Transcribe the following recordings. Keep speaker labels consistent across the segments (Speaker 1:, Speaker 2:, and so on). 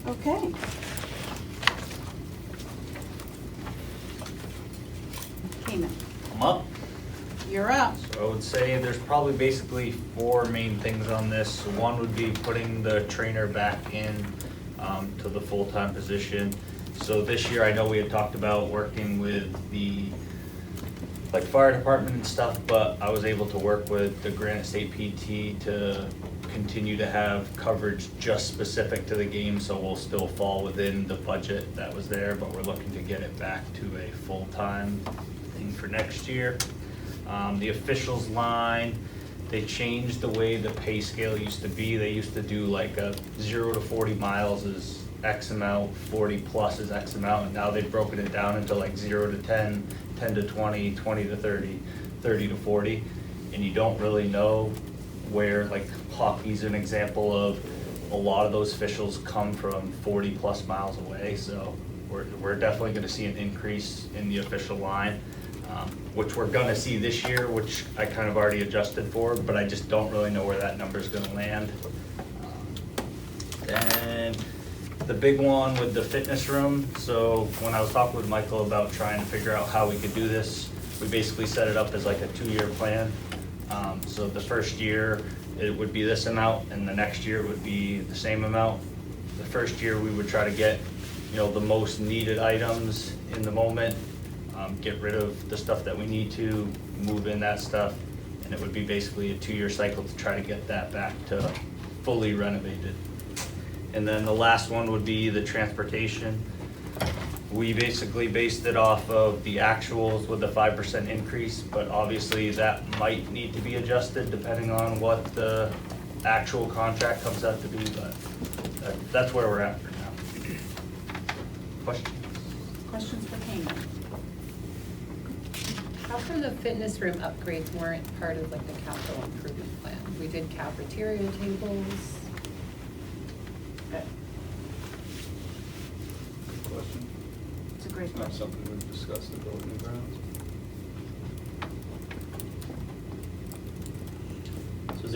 Speaker 1: Okay. Cayman,
Speaker 2: I'm up.
Speaker 1: you're up.
Speaker 2: So I would say there's probably basically four main things on this. One would be putting the trainer back in to the full-time position. So this year, I know we had talked about working with the fire department and stuff, but I was able to work with the Granite State PT to continue to have coverage just specific to the game, so we'll still fall within the budget that was there, but we're looking to get it back to a full-time thing for next year. The officials line, they changed the way the pay scale used to be. They used to do like a 0 to 40 miles is X amount, 40 plus is X amount, and now they've broken it down into like 0 to 10, 10 to 20, 20 to 30, 30 to 40, and you don't really know where, like hockey's an example of a lot of those officials come from 40 plus miles away, so we're definitely gonna see an increase in the official line, which we're gonna see this year, which I kind of already adjusted for, but I just don't really know where that number's gonna land. Then the big one with the fitness room, so when I was talking with Michael about trying to figure out how we could do this, we basically set it up as like a 2-year plan. So the first year, it would be this amount, and the next year it would be the same amount. The first year, we would try to get, the most needed items in the moment, get rid of the stuff that we need to, move in that stuff, and it would be basically a 2-year cycle to try to get that back to fully renovated. And then the last one would be the transportation. We basically based it off of the actuals with the 5% increase, but obviously that might need to be adjusted depending on what the actual contract comes out to be, but that's where we're at for now. Questions?
Speaker 1: Questions for Cayman?
Speaker 3: How come the fitness room upgrades weren't part of like the capital improvement plan? We did cafeteria tables.
Speaker 1: Good.
Speaker 4: Good question.
Speaker 1: It's a great
Speaker 4: It's not
Speaker 1: question.
Speaker 4: something we've discussed at building and grounds.
Speaker 5: So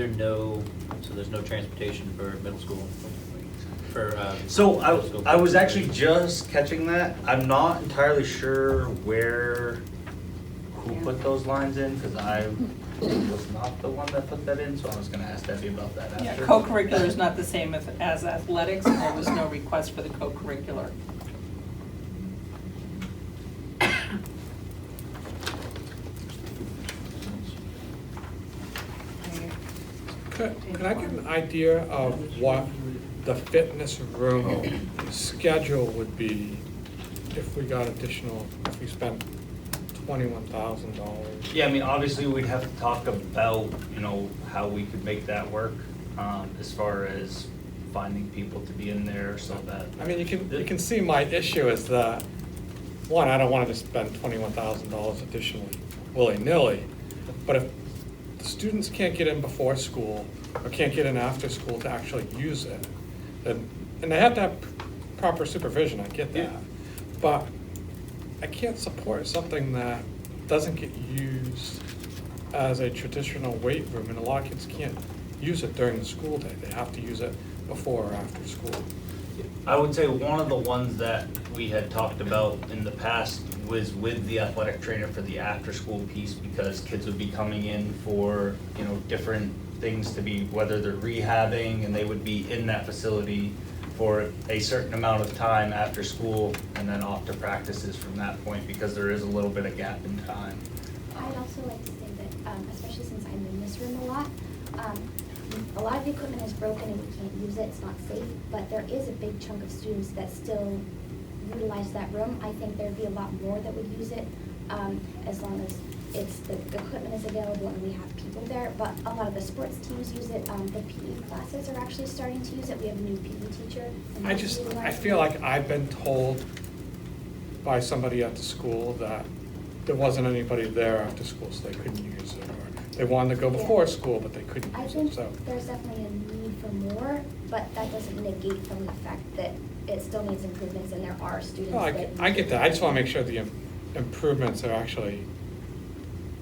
Speaker 5: there's no transportation for middle school?
Speaker 2: So
Speaker 5: middle school
Speaker 2: I was actually just catching that. I'm not entirely sure who put those lines in, because I was not the one that put that in, so I was gonna ask Debbie about that after.
Speaker 6: Yeah, co-curricular is not the same as athletics, and there was no request for the co-curricular.
Speaker 7: Could I get an idea of what the fitness room schedule would be if we got if we spent $21,000?
Speaker 2: Yeah, I mean, obviously, we'd have to talk about, how we could make that work, as far as finding people to be in there so that.
Speaker 7: I mean, you can see my issue is that, one, I don't want to spend $21,000 additionally willy-nilly, but if the students can't get in before school or can't get in after school to actually use it, then, and they have to have proper supervision, I get that.
Speaker 2: Yeah.
Speaker 7: But I can't support something that doesn't get used as a traditional weight room, and a lot of kids can't use it during the school day. They have to use it before or after school.
Speaker 2: I would say one of the ones that we had talked about in the past was with the athletic trainer for the after-school piece, because kids would be coming in for, different things to be, whether they're rehabbing, and they would be in that facility for a certain amount of time after school and then off to practices from that point, because there is a little bit of gap in time.
Speaker 8: I'd also like to say that, especially since I'm in this room a lot of the equipment is broken and we can't use it, it's not safe, but there is a big chunk of students that still utilize that room. I think there'd be a lot more that would use it, as long as the equipment is available and we have people there. But a lot of the sports teams use it. The PE classes are actually starting to use it. We have a new PE teacher. And
Speaker 7: I feel like I've been told by somebody at the school that there wasn't anybody there after school, so they couldn't use it, or they wanted to go before school, but they couldn't
Speaker 8: I
Speaker 7: use
Speaker 8: think
Speaker 7: it, so.
Speaker 8: there's definitely a need for more, but that doesn't negate from the fact that it still needs improvements and there are students
Speaker 7: No,
Speaker 8: that.
Speaker 7: I get that. I just want to make sure the improvements are actually,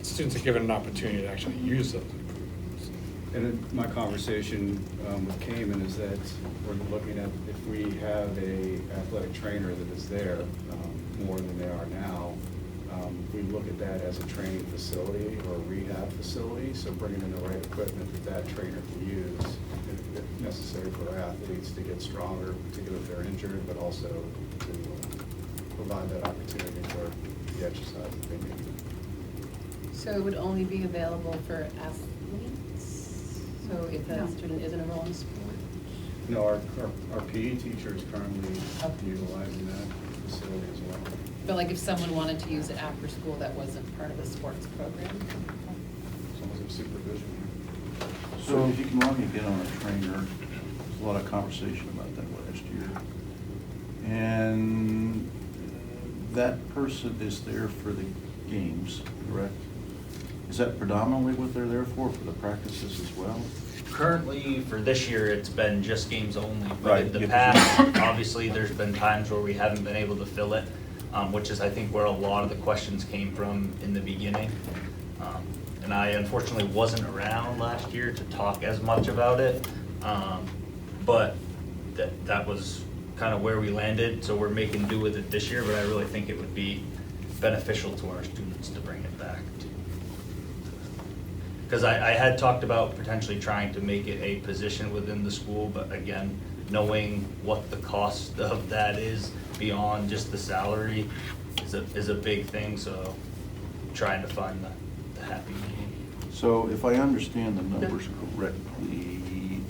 Speaker 7: students are given an opportunity to actually use those improvements.
Speaker 4: And then my conversation with Cayman is that we're looking at if we have a athletic trainer that is there more than they are now, we look at that as a training facility or a rehab facility, so bringing in the right equipment that trainer can use, if necessary for our athletes to get stronger, particularly if they're injured, but also to provide that opportunity for the exercise that they need.
Speaker 3: So it would only be available for athletes? So if
Speaker 1: No.
Speaker 3: a student isn't enrolled in sport?
Speaker 4: No, our PE teacher is currently utilizing that facility as well.
Speaker 3: But like if someone wanted to use it after school that wasn't part of a sports program?
Speaker 4: As long as there's supervision.
Speaker 9: So if you can run me again on a trainer, there's a lot of conversation about that last year. And that person is there for the games, correct? Is that predominantly what they're there for the practices as well?
Speaker 2: Currently, for this year, it's been just games only. But
Speaker 9: Right,
Speaker 2: in the
Speaker 9: yeah,
Speaker 2: past, obviously, there's been times where we haven't been able to fill it, which is, I think, where a lot of the questions came from in the beginning. And I unfortunately wasn't around last year to talk as much about it. But that was kind of where we landed, so we're making do with it this year, but I really think it would be beneficial to our students to bring it back. Because I had talked about potentially trying to make it a position within the school, but again, knowing what the cost of that is beyond just the salary is a big thing, so trying to find the happy medium.
Speaker 9: So if I understand the numbers correctly,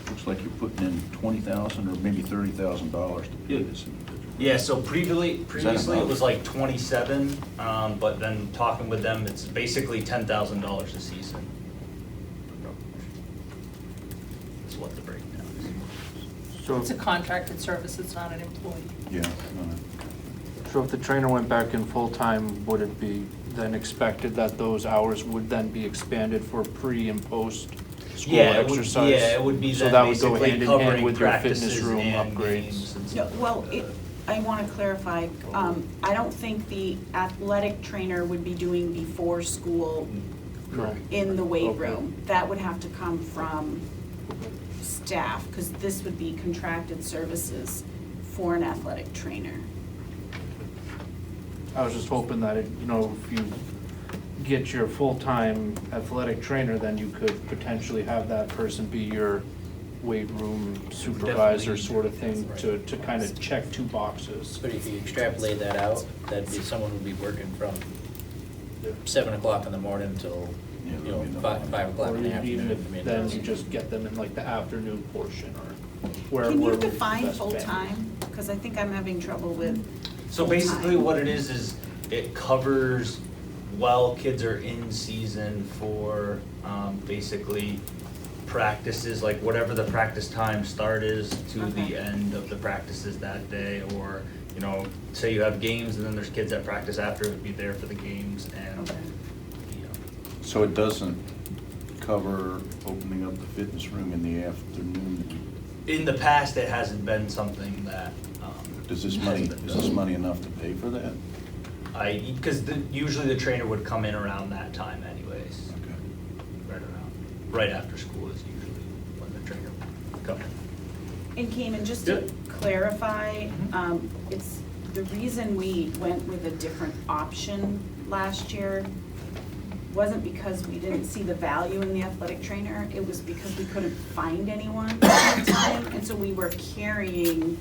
Speaker 9: looks like you're putting in $20,000 or maybe $30,000 to pay this individual.
Speaker 2: Yeah, so previously it
Speaker 9: enough?
Speaker 2: was like 27, but then talking with them, it's basically $10,000 a season. That's what the breakdown is.
Speaker 5: So,
Speaker 6: It's a contracted service, it's not an employee.
Speaker 9: Yeah.
Speaker 10: So if the trainer went back in full-time, would it be then expected that those hours would then be expanded for pre and post-school exercise?
Speaker 2: It would be
Speaker 10: So
Speaker 2: then
Speaker 10: that would go
Speaker 2: basically
Speaker 10: hand in hand
Speaker 2: covering
Speaker 10: with your fitness
Speaker 2: practices
Speaker 10: room
Speaker 2: and
Speaker 10: upgrades.
Speaker 2: games and
Speaker 1: No,
Speaker 2: stuff like
Speaker 1: well,
Speaker 2: that.
Speaker 1: I want to clarify, I don't think the athletic trainer would be doing before school
Speaker 10: No.
Speaker 1: in the weight
Speaker 10: Okay.
Speaker 1: room. That would have to come from staff, because this would be contracted services for an athletic trainer.
Speaker 10: I was just hoping that, if you get your full-time athletic trainer, then you could potentially have that person be your weight room supervisor
Speaker 2: Definitely.
Speaker 10: sort of thing to kind of check two boxes.
Speaker 5: but if you extrapolate that out, that'd be, someone would be working from 7 o'clock in the morning till,
Speaker 9: Yeah,
Speaker 5: you know,
Speaker 9: that'd be
Speaker 5: 5 o'clock
Speaker 10: Or
Speaker 5: in the
Speaker 10: even
Speaker 5: afternoon.
Speaker 10: if
Speaker 5: I mean,
Speaker 10: then
Speaker 5: that's-
Speaker 10: you just get them in like the afternoon portion or where.
Speaker 1: Can you
Speaker 10: where we're
Speaker 1: define
Speaker 10: best bang.
Speaker 1: full-time? Because I think I'm having trouble with
Speaker 2: So
Speaker 1: full-time.
Speaker 2: basically what it is it covers while kids are in season for basically practices, like whatever the practice time start is to
Speaker 1: Okay.
Speaker 2: the end of the practices that day, or, say you have games and then there's kids that practice after, it would be there for the games and,
Speaker 1: Okay.
Speaker 9: So it doesn't cover opening up the fitness room in the afternoon?
Speaker 2: in the past, it hasn't been something that,
Speaker 9: Is this
Speaker 2: has been
Speaker 9: money enough to pay for that?
Speaker 2: because usually the trainer would come in around that time anyways.
Speaker 9: Okay.
Speaker 2: Right after school is usually when the trainer would come in.
Speaker 1: And Cayman, just to clarify, it's, the reason we went with a different option last year wasn't because we didn't see the value in the athletic trainer, it was because we couldn't find anyone at the time, and so we were carrying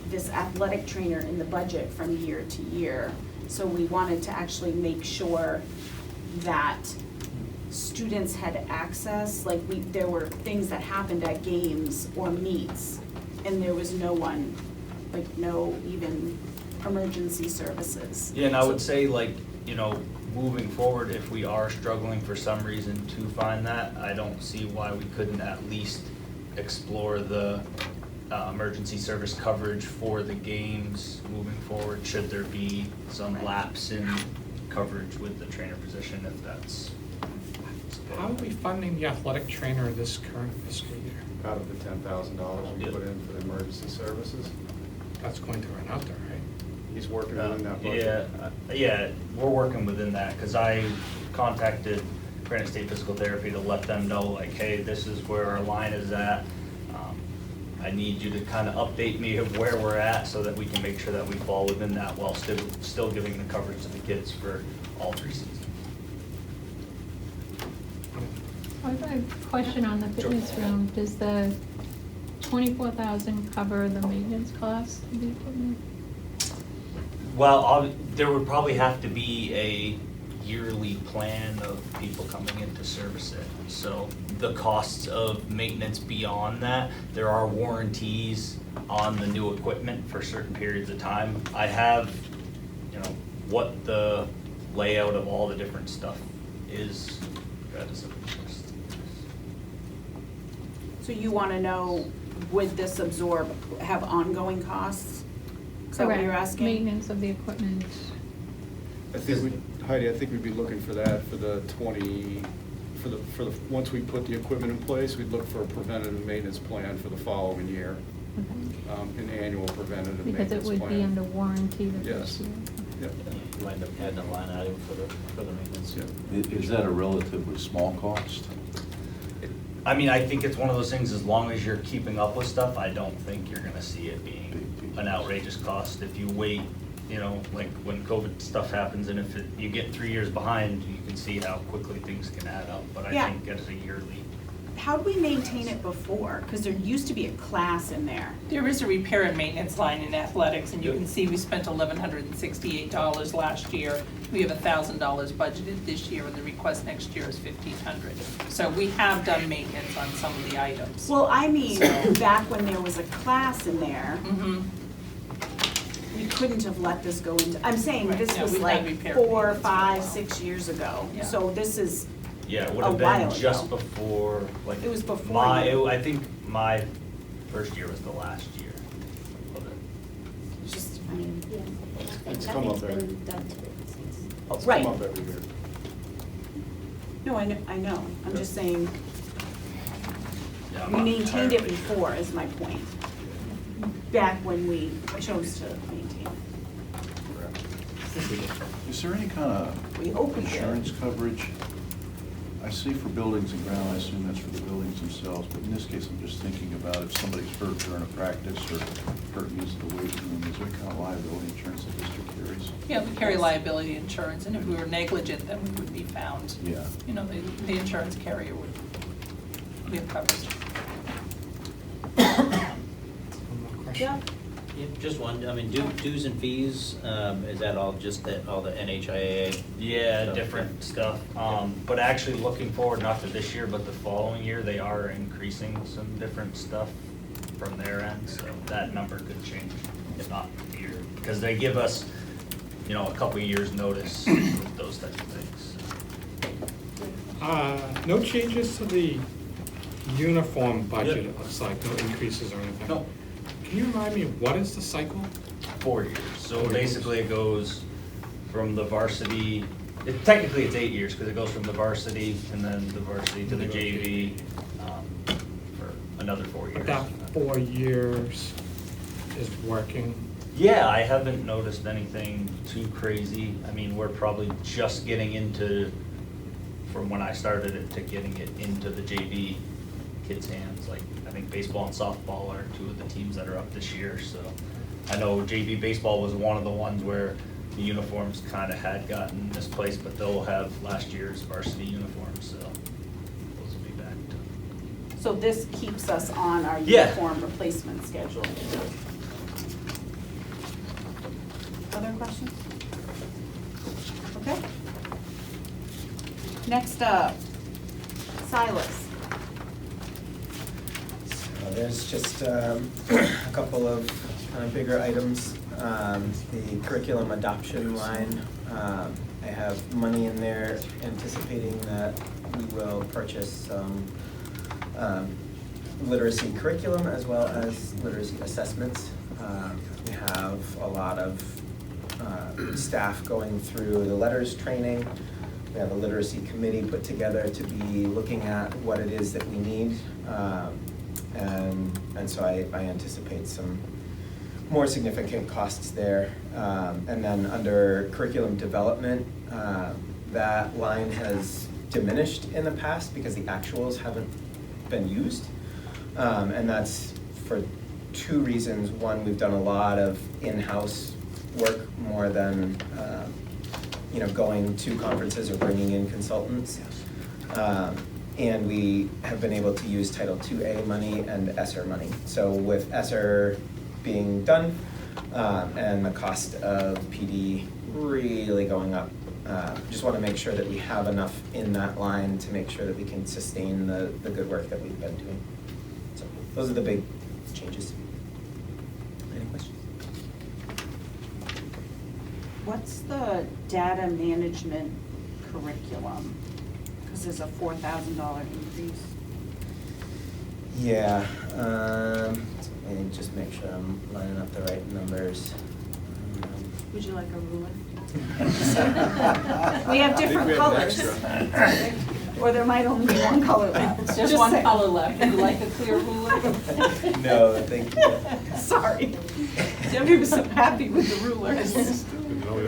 Speaker 1: this athletic trainer in the budget from year to year. So we wanted to actually make sure that students had access, like there were things that happened at games or meets, and there was no one, like no even emergency services.
Speaker 2: Yeah, and I would say moving forward, if we are struggling for some reason to find that, I don't see why we couldn't at least explore the emergency service coverage for the games moving forward, should there be some lapse in coverage with the trainer position, if that's.
Speaker 7: How are we funding the athletic trainer this current fiscal year?
Speaker 4: Out of the $10,000 we put in for the emergency services,
Speaker 7: That's going to run out there, right?
Speaker 4: he's working on that budget.
Speaker 2: Yeah, we're working within that, because I contacted Granite State Physical Therapy to let them know, like, hey, this is where our line is at. I need you to kind of update me of where we're at so that we can make sure that we fall within that while still giving the coverage to the kids for all 3 seasons.
Speaker 11: I have a question on the fitness room. Does the 24,000 cover the maintenance costs of the equipment?
Speaker 2: Well, there would probably have to be a yearly plan of people coming in to service it. So the costs of maintenance beyond that, there are warranties on the new equipment for certain periods of time. I have, what the layout of all the different stuff is. That is a list.
Speaker 1: So you want to know, would this have ongoing costs? Is that what you're
Speaker 11: Correct.
Speaker 1: asking?
Speaker 11: Maintenance of the equipment.
Speaker 4: Heidi, I think we'd be looking for that for the once we put the equipment in place, we'd look for a preventative maintenance plan for the following year,
Speaker 11: Okay.
Speaker 4: an annual preventative maintenance
Speaker 11: Because
Speaker 4: plan.
Speaker 11: it would be under warranty the
Speaker 4: Yes.
Speaker 11: first year.
Speaker 4: Yep.
Speaker 5: You wind up adding a line item for the maintenance.
Speaker 4: Yeah.
Speaker 9: Is that a relatively small cost?
Speaker 2: I mean, I think it's one of those things, as long as you're keeping up with stuff, I don't think you're gonna see it being an outrageous cost. If you wait, like when COVID stuff happens, and if you get 3 years behind, you can see how quickly things can add up. But I
Speaker 1: Yeah.
Speaker 2: think as a yearly,
Speaker 1: How'd we maintain it before? Because there used to be a class in there.
Speaker 6: There is a repair and maintenance line in athletics, and you can see we spent $1,168 last year. We have $1,000 budgeted this year, and the request next year is $1,500. So we have done maintenance on some of the items.
Speaker 1: Well, I mean, back when there was a class in there,
Speaker 6: Mhm.
Speaker 1: we couldn't have let this go into, I'm saying
Speaker 6: Right,
Speaker 1: this
Speaker 6: yeah,
Speaker 1: was
Speaker 6: we've
Speaker 1: like
Speaker 6: had repair
Speaker 1: 4,
Speaker 6: maintenance for a
Speaker 1: 5,
Speaker 6: while.
Speaker 1: 6 years ago.
Speaker 6: Yeah.
Speaker 1: So this is,
Speaker 2: yeah, it would
Speaker 1: A
Speaker 2: have
Speaker 1: while
Speaker 2: been just
Speaker 1: ago.
Speaker 2: before, like.
Speaker 1: It was before you.
Speaker 2: I think my first year was the last year of it.
Speaker 1: just, I mean,
Speaker 8: Yeah,
Speaker 4: It's come up
Speaker 8: nothing's
Speaker 4: there.
Speaker 8: been done to it since.
Speaker 4: It's
Speaker 1: Right.
Speaker 4: come up every year.
Speaker 1: no, I know. I'm just saying,
Speaker 2: Yeah, I'm
Speaker 1: we
Speaker 2: not
Speaker 1: maintained it
Speaker 2: entirely sure.
Speaker 1: before is my point. Back when we chose to maintain it.
Speaker 9: Is there any kind of
Speaker 1: We opened it.
Speaker 9: insurance coverage? I see for buildings and ground, I assume that's for the buildings themselves, but in this case, I'm just thinking about if somebody's hurt during a practice or hurt using the weight room, is there any kind of liability insurance the district carries?
Speaker 6: Yeah, we carry liability insurance, and if we were negligent, then we would be found.
Speaker 9: Yeah.
Speaker 6: The insurance carrier would, we have coverage.
Speaker 7: One more question.
Speaker 1: Yeah.
Speaker 5: Yeah, just one, dues and fees, is that all all the NHIAA?
Speaker 2: Yeah,
Speaker 5: stuff?
Speaker 2: different stuff. But actually looking forward, not to this year, but the following year, they are increasing some different stuff from their end, so that number could change, if not here. Because they give us, a couple of years' notice with those types of things.
Speaker 7: No changes to the uniform budget,
Speaker 2: Yep.
Speaker 7: it looks like, no increases or anything?
Speaker 2: No.
Speaker 7: Can you remind me, what is the cycle?
Speaker 2: 4 years. So basically it goes from the varsity, technically it's 8 years, because it goes from the varsity and then the varsity to the JV for another 4 years.
Speaker 7: But that 4 years is working?
Speaker 2: Yeah, I haven't noticed anything too crazy. I mean, we're probably just getting into, from when I started it to getting it into the JV kids' hands. Like, I think baseball and softball are 2 of the teams that are up this year, so. I know JV baseball was one of the ones where the uniforms kind of had gotten misplaced, but they'll have last year's varsity uniforms, so those will be back to.
Speaker 1: So this keeps us on our
Speaker 2: Yeah.
Speaker 1: uniform replacement schedule. Other questions? Okay. Next up, Silas.
Speaker 12: There's just a couple of kind of bigger items. The curriculum adoption line, I have money in there anticipating that we will purchase some literacy curriculum as well as literacy assessments. We have a lot of staff going through the letters training. We have a literacy committee put together to be looking at what it is that we need. And so I anticipate some more significant costs there. And then under curriculum development, that line has diminished in the past because the actuals haven't been used. And that's for two reasons. One, we've done a lot of in-house work more than, going to conferences or bringing in consultants. And we have been able to use Title IIA money and ESSER money. So with ESSER being done, and the cost of PD really going up, just want to make sure that we have enough in that line to make sure that we can sustain the good work that we've been doing. So those are the big changes. Any questions?
Speaker 1: What's the data management curriculum? Because there's a $4,000 increase.
Speaker 12: Yeah, let me just make sure I'm lining up the right numbers.
Speaker 1: Would you like a ruler? We have different
Speaker 4: we have an
Speaker 1: colors. Or there might only be one color left.
Speaker 6: There's
Speaker 1: Just
Speaker 6: one
Speaker 1: saying.
Speaker 6: color left. Would you like a clear ruler?
Speaker 12: No, thank you.
Speaker 1: Sorry. Debbie was so happy with the rulers.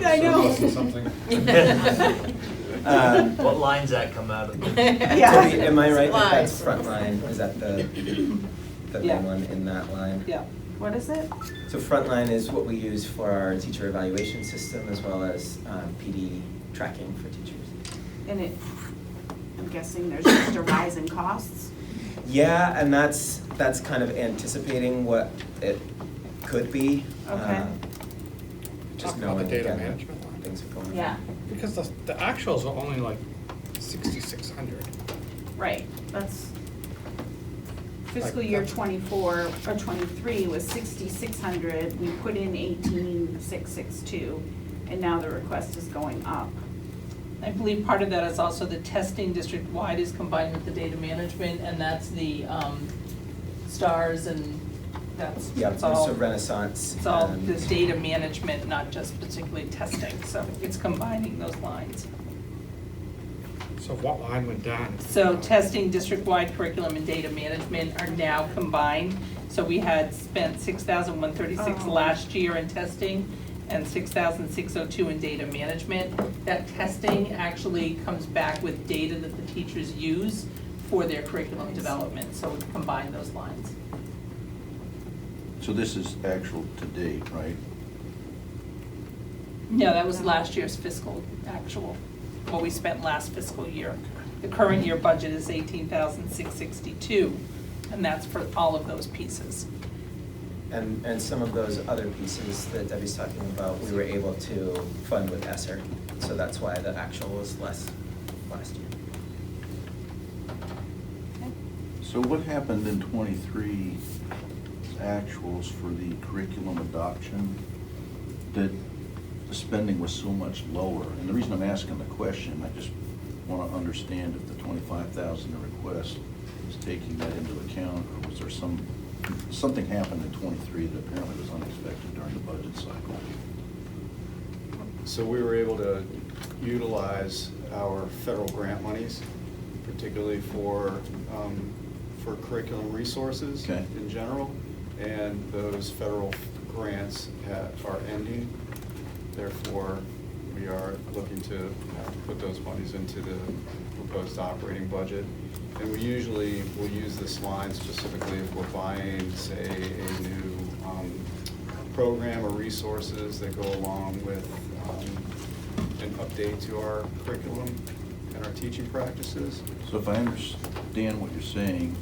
Speaker 1: I know.
Speaker 2: What line's that come out of?
Speaker 1: Yeah.
Speaker 12: Debbie, am I right that that's
Speaker 6: Supplies.
Speaker 12: front line? Is that the
Speaker 6: Yeah.
Speaker 12: main one in that line?
Speaker 6: Yeah.
Speaker 1: What is it?
Speaker 12: So frontline is what we use for our teacher evaluation system as well as PD tracking for teachers.
Speaker 1: And I'm guessing there's just a rise in costs?
Speaker 12: Yeah, and that's kind of anticipating what it could be.
Speaker 1: Okay.
Speaker 12: Just
Speaker 7: Talk about the
Speaker 12: knowing
Speaker 7: data
Speaker 12: again,
Speaker 7: management line.
Speaker 12: things are going.
Speaker 1: Yeah,
Speaker 7: Because the actuals are only like 6,600.
Speaker 1: right. That's fiscal
Speaker 7: Like,
Speaker 1: year
Speaker 7: that's-
Speaker 1: 24 or 23 was 6,600. We put in 18,662, and now the request is going up.
Speaker 6: I believe part of that is also the testing district-wide is combined with the data management, and that's the STARS, and that's
Speaker 12: Yeah,
Speaker 6: it's all.
Speaker 12: so Renaissance.
Speaker 6: It's all
Speaker 12: and-
Speaker 6: the data management, not just particularly testing, so it's combining those lines.
Speaker 7: So what line went down?
Speaker 6: So testing, district-wide curriculum, and data management are now combined. So we had spent $6,136
Speaker 1: Oh.
Speaker 6: last year in testing and $6,602 in data management. That testing actually comes back with data that the teachers use for their curriculum development, so we combine those lines.
Speaker 9: So this is actual to date, right?
Speaker 6: No, that was last year's fiscal actual, what we spent last fiscal year. The current year budget is $18,662, and that's for all of those pieces.
Speaker 12: And some of those other pieces that Debbie's talking about, we were able to fund with ESSER. So that's why the actual was less last year.
Speaker 9: So what happened in '23 actuals for the curriculum adoption that the spending was so much lower? And the reason I'm asking the question, I just want to understand if the 25,000 request is taking that into account, or was there something happened in '23 that apparently was unexpected during the budget cycle?
Speaker 4: So we were able to utilize our federal grant monies, particularly for curriculum resources
Speaker 9: Okay.
Speaker 4: in general. And those federal grants are ending. Therefore, we are looking to put those monies into the proposed operating budget. And we usually will use this line specifically if we're buying, say, a new program or resources that go along with an update to our curriculum and our teaching practices.
Speaker 9: So if I understand what you're saying,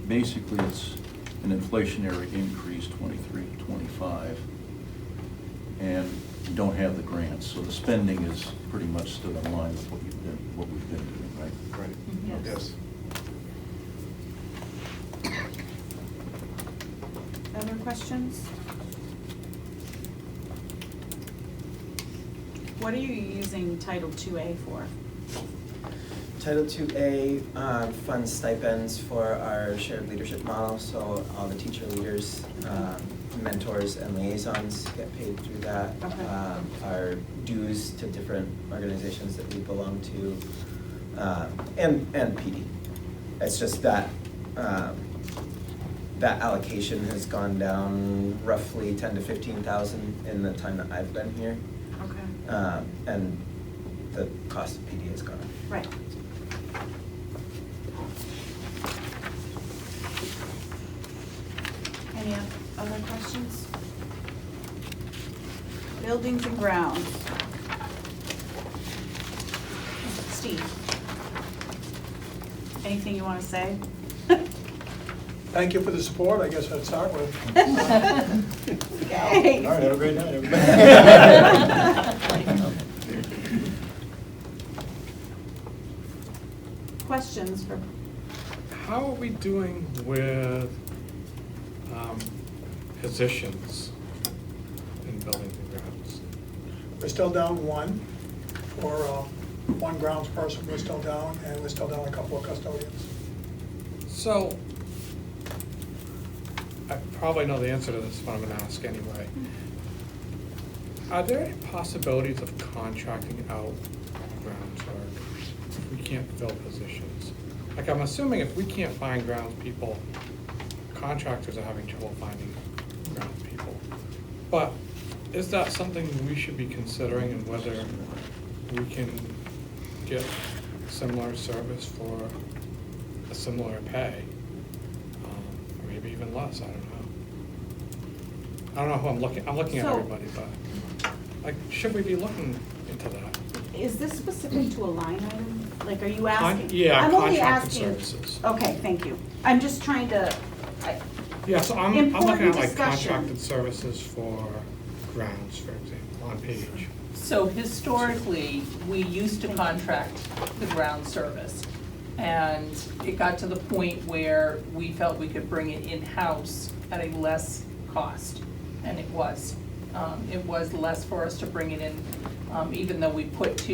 Speaker 9: basically it's an inflationary increase 23 to 25, and you don't have the grants, so the spending is pretty much still in line with what we've been doing, right?
Speaker 4: Right.
Speaker 1: Yes. Other questions? What are you using Title IIA for?
Speaker 12: Title IIA funds stipends for our shared leadership model, so all the teacher leaders, mentors, and liaisons get paid through that.
Speaker 1: Okay.
Speaker 12: Our dues to different organizations that we belong to, and PD. It's just that that allocation has gone down roughly 10 to 15,000 in the time that I've been here.
Speaker 1: Okay.
Speaker 12: And the cost of PD has gone up.
Speaker 1: Right. Buildings and grounds. Steve? Anything you want to say?
Speaker 13: Thank you for the support, I guess I'd start with.
Speaker 1: Okay.
Speaker 9: All right, have a great night, everybody.
Speaker 1: Questions for,
Speaker 7: How are we doing with positions in buildings and grounds?
Speaker 13: We're still down one, for one grounds person, we're still down, and we're still down a couple of custodians.
Speaker 7: So, I probably know the answer to this, but I'm gonna ask anyway. Are there any possibilities of contracting out grounds work if we can't fill positions? Like, I'm assuming if we can't find grounds people, contractors are having trouble finding grounds people. But is that something we should be considering, and whether we can get similar service for a similar pay? Or maybe even less, I don't know. I don't know who I'm looking at
Speaker 1: So-
Speaker 7: everybody, but, like, should we be looking into that?
Speaker 1: is this specific to a line item? Like, are you asking?
Speaker 7: Yeah,
Speaker 1: I'm only
Speaker 7: contracted
Speaker 1: asking.
Speaker 7: services.
Speaker 1: Okay, thank you. I'm just trying to,
Speaker 7: Yeah, so I'm looking
Speaker 1: Important
Speaker 7: at like
Speaker 1: discussion.
Speaker 7: contracted services for grounds, for example, on page.
Speaker 6: So historically, we used to contract the ground service. And it got to the point where we felt we could bring it in-house at a less cost, and it was. It was less for us to bring it in, even though we put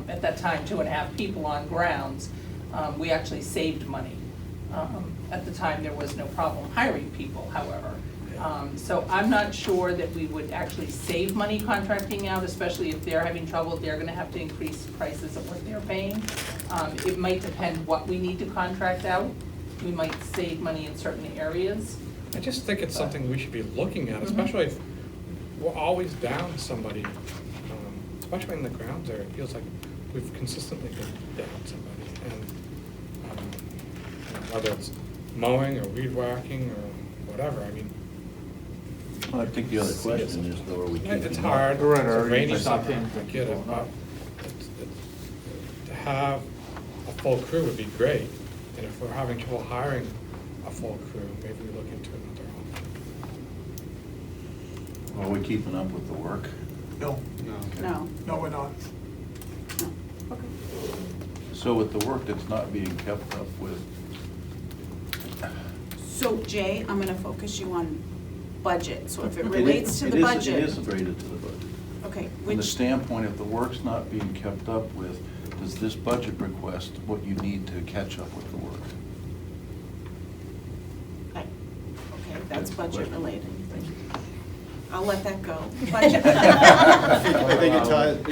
Speaker 6: at that time, 2.5 people on grounds. We actually saved money. At the time, there was no problem hiring people, however. So I'm not sure that we would actually save money contracting out, especially if they're having trouble, they're gonna have to increase prices of what they're paying. It might depend what we need to contract out. We might save money in certain areas.
Speaker 7: I just think it's something we should be looking at, especially if we're always down somebody, especially in the grounds area. It feels like we've consistently been down somebody. And whether it's mowing or weed whacking or whatever, I mean.
Speaker 9: Well, I think the other question is, though, are we keeping
Speaker 7: It's
Speaker 9: up?
Speaker 7: hard,
Speaker 10: Right,
Speaker 7: it's a
Speaker 10: or
Speaker 7: rainy
Speaker 10: just
Speaker 7: summer,
Speaker 10: something
Speaker 7: I get it,
Speaker 10: going
Speaker 7: but
Speaker 10: on.
Speaker 7: to have a full crew would be great. And if we're having trouble hiring a full crew, maybe we look into another option.
Speaker 9: Are we keeping up with the work?
Speaker 13: No,
Speaker 1: no,
Speaker 13: no, we're not.
Speaker 1: no, okay.
Speaker 9: So with the work that's not being kept up with,
Speaker 1: So Jay, I'm gonna focus you on budget, so if it
Speaker 9: It
Speaker 1: relates
Speaker 9: is-
Speaker 1: to
Speaker 9: it
Speaker 1: the
Speaker 9: is-
Speaker 1: budget.
Speaker 9: It is related to the budget.
Speaker 1: Okay,
Speaker 9: From the
Speaker 1: which,
Speaker 9: standpoint, if the work's not being kept up with, does this budget request what you need to catch up with the work?
Speaker 1: okay, that's
Speaker 9: Good
Speaker 1: budget
Speaker 9: question.
Speaker 1: related. I'll let that go. Budget.
Speaker 4: I think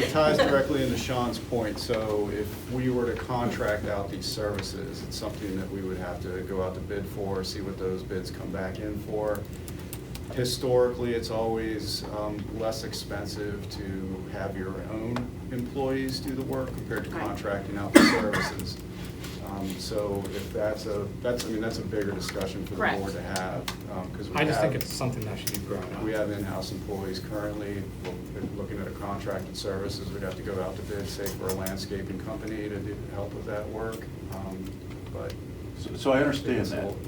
Speaker 4: it ties directly into Sean's point. So if we were to contract out these services, it's something that we would have to go out to bid for, see what those bids come back in for. Historically, it's always less expensive to have your own employees do the work compared to
Speaker 1: Right.
Speaker 4: contracting out the services. So if that's a bigger discussion for the
Speaker 1: Correct.
Speaker 4: board to have, because
Speaker 7: I just think it's something that should be brought up.
Speaker 4: we have in-house employees currently. If looking at a contracted services, we'd have to go out to bid, say, for a landscaping company to help with that work. But
Speaker 9: So I understand
Speaker 4: it's a
Speaker 9: that.
Speaker 4: little-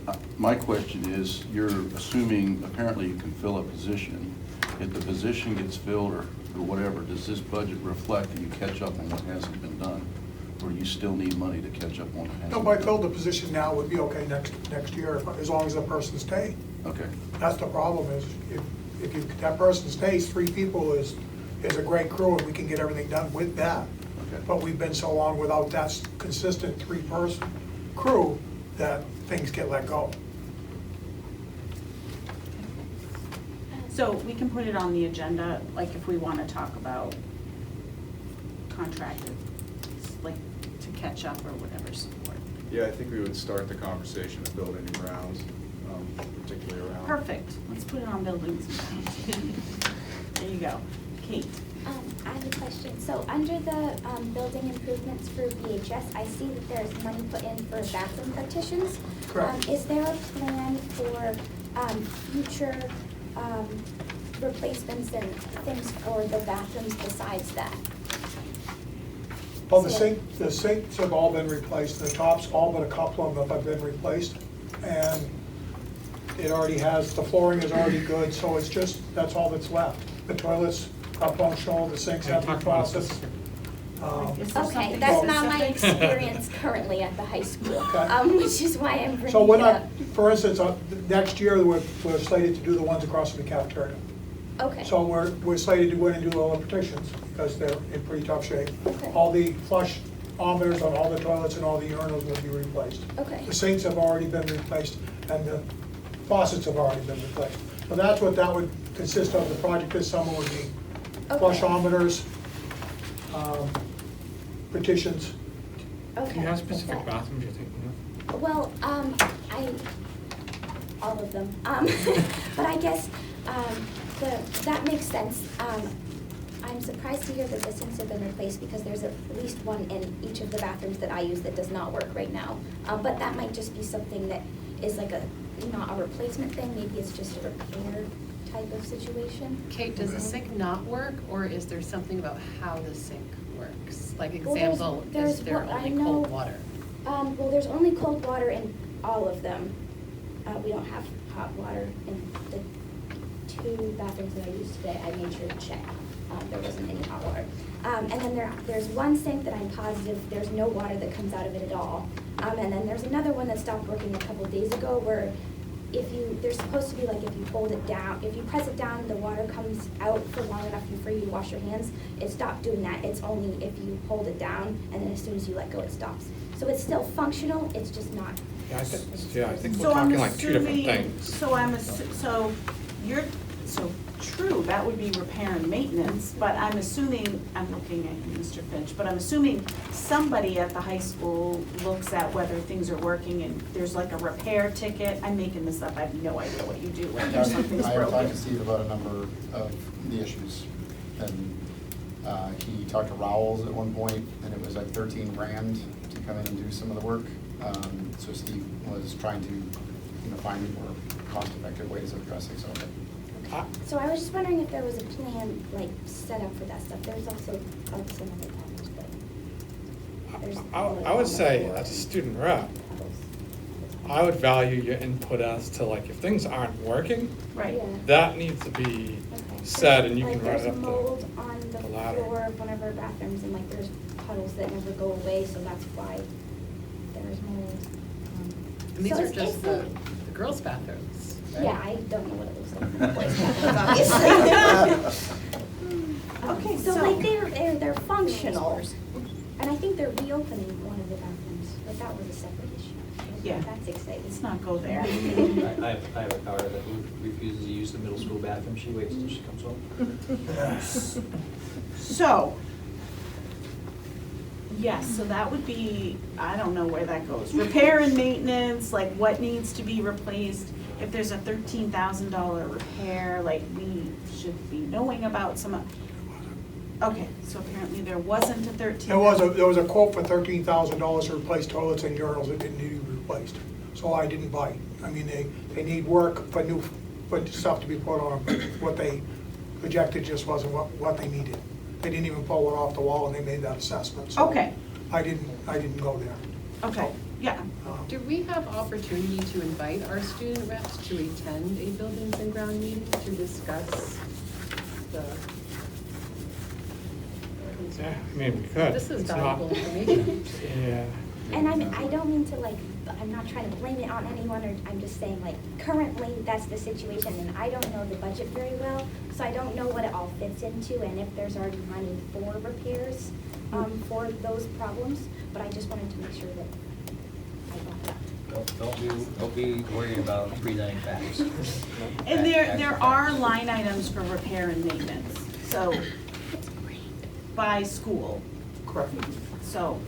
Speaker 4: yeah.
Speaker 9: My question is, you're assuming apparently you can fill a position. If the position gets filled or whatever, does this budget reflect that you catch up on what hasn't been done? Or you still need money to catch up on what hasn't
Speaker 13: No,
Speaker 9: been
Speaker 13: but I
Speaker 9: done?
Speaker 13: filled the position now would be okay next year, as long as the person stays.
Speaker 9: Okay.
Speaker 13: That's the problem is, if that person stays, 3 people is a great crew, and we can get everything done with that.
Speaker 9: Okay.
Speaker 13: But we've been so long without that consistent 3-person crew that things get let go.
Speaker 1: So we can put it on the agenda, like if we wanna talk about contracted, like to catch up or whatever support.
Speaker 4: Yeah, I think we would start the conversation of building and grounds, particularly around.
Speaker 1: Perfect, let's put it on buildings and grounds. There you go. Kate?
Speaker 8: I have a question. So under the building improvements for BHS, I see that there's money put in for bathroom partitions.
Speaker 13: Correct.
Speaker 8: Is there a plan for future replacements and things for the bathrooms besides that?
Speaker 13: Well, the sinks have all been replaced, the tops, all but a couple of them have been replaced. And it already has, the flooring is already good, so it's just, that's all that's left. The toilets are functional, the sinks have been processed.
Speaker 1: Is there
Speaker 8: Okay,
Speaker 1: something
Speaker 8: that's not my
Speaker 1: specific?
Speaker 8: experience currently at the high school,
Speaker 13: Okay.
Speaker 8: which is why I'm bringing
Speaker 13: So we're
Speaker 8: it
Speaker 13: not,
Speaker 8: up.
Speaker 13: for instance, next year, we're slated to do the ones across from the cafeteria.
Speaker 8: Okay.
Speaker 13: So we're slated to go in and do all the partitions, because they're in pretty tough shape.
Speaker 8: Okay.
Speaker 13: All the flush-ometers on all the toilets and all the urinals will be replaced.
Speaker 8: Okay.
Speaker 13: The sinks have already been replaced, and the faucets have already been replaced. So that's what that would consist of. The project this summer would be
Speaker 8: Okay.
Speaker 13: flush-ometers, partitions.
Speaker 8: Okay.
Speaker 7: Do you have specific bathrooms you're thinking of?
Speaker 8: Well, all of them. But I guess, that makes sense. I'm surprised to hear that the sinks have been replaced because there's at least one in each of the bathrooms that I use that does not work right now. But that might just be something that is like not a replacement thing, maybe it's just a repair type of situation.
Speaker 3: Kate, does the sink not work, or is there something about how the sink works? Like
Speaker 8: Well,
Speaker 3: example,
Speaker 8: there's
Speaker 3: is there
Speaker 8: what I
Speaker 3: only
Speaker 8: know-
Speaker 3: cold water?
Speaker 8: Well, there's only cold water in all of them. We don't have hot water in the 2 bathrooms that I used today. I made sure to check. There wasn't any hot water. And then there's one sink that I'm positive there's no water that comes out of it at all. And then there's another one that stopped working a couple days ago where there's supposed to be like if you hold it down, if you press it down, the water comes out for long enough for you to wash your hands. It stopped doing that. It's only if you hold it down and then as soon as you let go, it stops. So it's still functional, it's just not.
Speaker 7: Yeah, I think we're
Speaker 1: So I'm
Speaker 7: talking like 2 different
Speaker 1: assuming-
Speaker 7: things.
Speaker 1: So true, that would be repair and maintenance, but I'm assuming, I'm looking at you, Mr. Finch, but I'm assuming somebody at the high school looks at whether things are working and there's like a repair ticket. I'm making this up, I have no idea what you do when there's something's
Speaker 14: I have talked
Speaker 1: broken.
Speaker 14: to Steve about a number of the issues, and he talked to Rowell's at one point, and it was like 13 grand to come in and do some of the work. So Steve was trying to, find more cost-effective ways of addressing some of it.
Speaker 8: So I was just wondering if there was a plan like set up for that stuff. There's also some other problems, but there's.
Speaker 7: I would say, as a student rep, I would value your input as to like, if things aren't working,
Speaker 1: Right.
Speaker 8: Yeah.
Speaker 7: that needs to be said, and you can write it
Speaker 8: Like
Speaker 7: up
Speaker 8: there's mold
Speaker 7: the
Speaker 8: on the
Speaker 7: ladder.
Speaker 8: floor of one of our bathrooms and like there's puddles that never go away, so that's why there's mold.
Speaker 3: And these
Speaker 8: So
Speaker 3: are
Speaker 8: it's-
Speaker 3: just
Speaker 8: it's
Speaker 3: the girls' bathrooms, right?
Speaker 8: Yeah, I don't know what it looks like in the boys' bathrooms, obviously.
Speaker 1: Okay,
Speaker 8: So
Speaker 1: so,
Speaker 8: like they're functional, and I think they're reopening one of the bathrooms, but that was a separate issue.
Speaker 1: Yeah.
Speaker 8: That's exciting.
Speaker 1: let's not go there.
Speaker 15: I have a daughter that refuses to use the middle school bathroom. She waits till she comes home.
Speaker 1: So, yes, so that would be, I don't know where that goes. Repair and maintenance, like what needs to be replaced. If there's a $13,000 repair, like we should be knowing about okay, so apparently there wasn't a $13,000.
Speaker 13: There was a quote for $13,000 to replace toilets and urinals that didn't need to be replaced. So I didn't bite. I mean, they need work for stuff to be put on them. What they projected just wasn't what they needed. They didn't even pull it off the wall and they made that assessment. So
Speaker 1: Okay.
Speaker 13: I didn't go there.
Speaker 1: Okay, yeah.
Speaker 3: Do we have opportunity to invite our student reps to attend a buildings and ground meeting to discuss the?
Speaker 7: Yeah, I mean, we could.
Speaker 3: This is
Speaker 7: It's not-
Speaker 3: valuable information.
Speaker 7: Yeah.
Speaker 8: And I don't mean to like, I'm not trying to blame it on anyone, or I'm just saying like, currently, that's the situation, and I don't know the budget very well, so I don't know what it all fits into, and if there's already money for repairs, for those problems, but I just wanted to make sure that I brought it up.
Speaker 15: Don't be worried about presenting facts.
Speaker 1: And there are line items for repair and maintenance, so by school.
Speaker 13: Correct.
Speaker 1: So,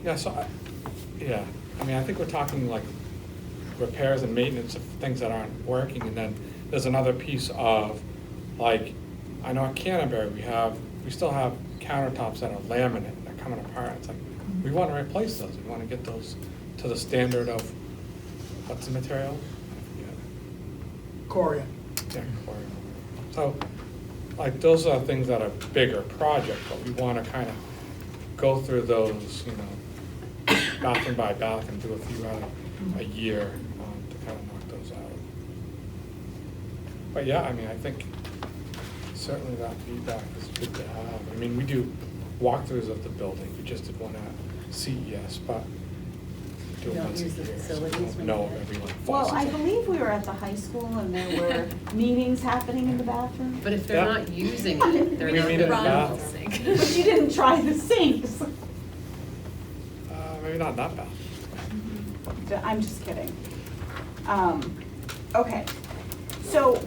Speaker 7: Yeah, I mean, I think we're talking like repairs and maintenance of things that aren't working, and then there's another piece of, like, I know at Canterbury, we still have countertops that are laminate, they're coming apart, it's like, we wanna replace those, we wanna get those to the standard of, what's the material? I forget.
Speaker 13: Corian.
Speaker 7: Yeah, Corian. So, like, those are things that are bigger projects, but we wanna kind of go through those, you know, bathroom by bathroom, do a few out a year, to kind of knock those out. But yeah, I mean, I think certainly that feedback is good to have. I mean, we do walkthroughs of the building, we just did one at CES, but do
Speaker 3: You
Speaker 7: it
Speaker 3: don't
Speaker 7: once a
Speaker 3: use the
Speaker 7: year.
Speaker 3: facilities when
Speaker 7: No,
Speaker 3: you-
Speaker 7: everyone.
Speaker 1: Well,
Speaker 7: falls
Speaker 1: I
Speaker 7: into-
Speaker 1: believe we were at the high school and there were meetings happening in the bathroom.
Speaker 3: But if they're
Speaker 7: Yeah.
Speaker 3: not using it, they're
Speaker 7: We
Speaker 3: not
Speaker 7: mean in the
Speaker 3: gonna run the
Speaker 7: bathroom.
Speaker 3: sink.
Speaker 1: But you didn't try the sinks.
Speaker 7: Maybe not that bad.
Speaker 1: I'm just kidding. Okay, so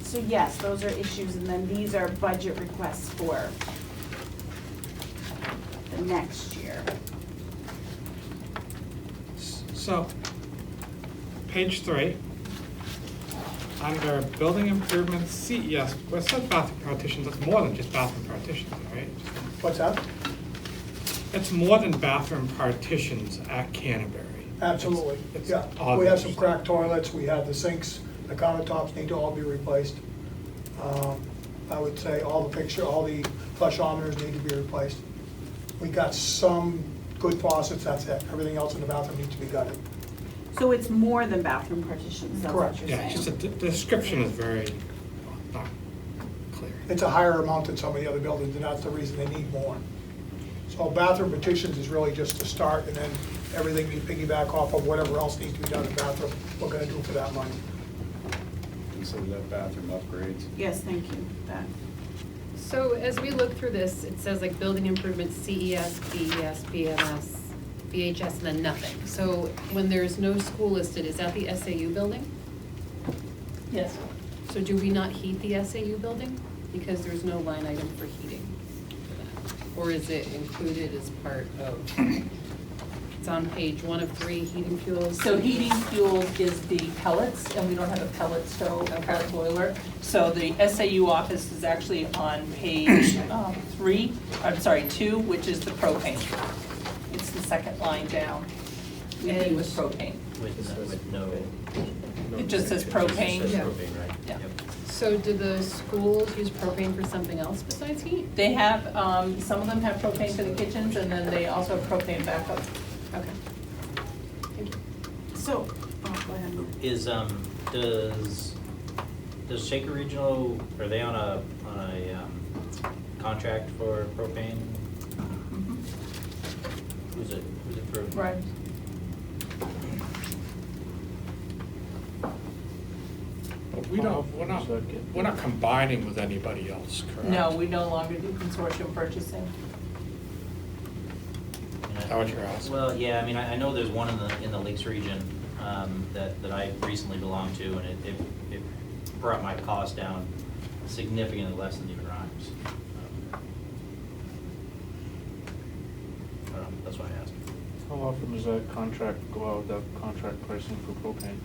Speaker 1: so yes, those are issues, and then these are budget requests for the next year.
Speaker 7: So, page 3, under building improvements, CES, where it says bathroom partitions, it's more than just bathroom partitions, right?
Speaker 13: What's that?
Speaker 7: It's more than bathroom partitions at Canterbury.
Speaker 13: Absolutely,
Speaker 7: It's
Speaker 13: yeah. We have some cracked toilets, we have the sinks, the countertops need to all be replaced. I would say all the flushometers need to be replaced. We got some good faucets, that's it. Everything else in the bathroom needs to be gutted.
Speaker 1: So it's more than bathroom partitions, that's what
Speaker 13: Correct.
Speaker 1: you're
Speaker 7: Yeah,
Speaker 1: saying?
Speaker 7: it's just the description is very not clear.
Speaker 13: It's a higher amount than some of the other buildings, and that's the reason they need more. So bathroom partitions is really just to start, and then everything we piggyback off of whatever else needs to be done in the bathroom, we're gonna do for that money.
Speaker 4: Consider that bathroom upgrades.
Speaker 1: Yes, thank you, that.
Speaker 3: So as we look through this, it says like building improvements, CES, BES, BMS, BHS, and then nothing. So when there's no school listed, is that the SAU building?
Speaker 6: Yes.
Speaker 3: So do we not heat the SAU building? Because there's no line item for heating for that? Or is it included as part of, it's on page 1 of 3, heating fuels?
Speaker 6: So heating fuel is the pellets, and we don't have a pellet stove, a pellet boiler. So the SAU office is actually on page 2, which is the propane. It's the second line down. We deal with propane.
Speaker 5: With no.
Speaker 6: It just says propane.
Speaker 5: It just says
Speaker 3: Yeah.
Speaker 5: propane, right?
Speaker 6: Yeah.
Speaker 5: Yep.
Speaker 3: So do the schools use propane for something else besides heat?
Speaker 6: They have, some of them have propane for the kitchens, and then they also have propane backup.
Speaker 3: Okay. Thank you.
Speaker 1: So, oh, go ahead.
Speaker 5: Does Shaker Regional, are they on a contract for propane? Who's it for?
Speaker 6: Right.
Speaker 7: But we're not combining with anybody else, correct?
Speaker 6: No, we no longer do consortium purchasing.
Speaker 7: Is that what you're asking?
Speaker 5: Well, yeah, I mean, I know there's one in the Lakes region that I recently belonged to, and it brought my cost down significantly less than even Rhymes. I don't know, that's why I asked.
Speaker 10: How often does that contract go out, that contract pricing for propane?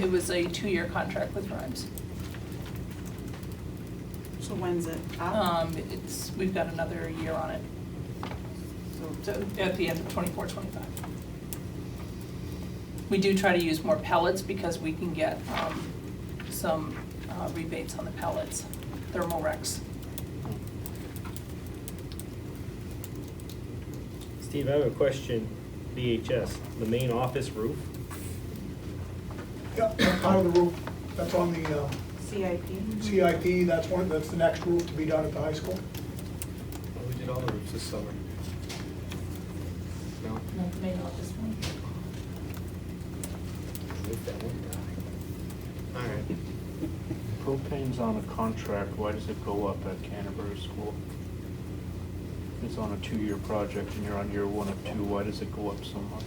Speaker 6: It was a 2-year contract with Rhymes.
Speaker 1: So when's it up?
Speaker 6: We've got another year on it. So at the end of 24, 25. We do try to use more pellets because we can get some rebates on the pellets, thermal recs.
Speaker 15: Steve, I have a question. BHS, the main office roof?
Speaker 13: Yeah, that's part of the roof, that's on the
Speaker 1: CIP?
Speaker 13: CIP, that's the next roof to be done at the high school.
Speaker 7: Well, we did all the roofs this summer. No?
Speaker 6: Not the main office one.
Speaker 7: All right.
Speaker 10: Propane's on a contract, why does it go up at Canterbury School? It's on a 2-year project and you're on year 1 of 2, why does it go up so much?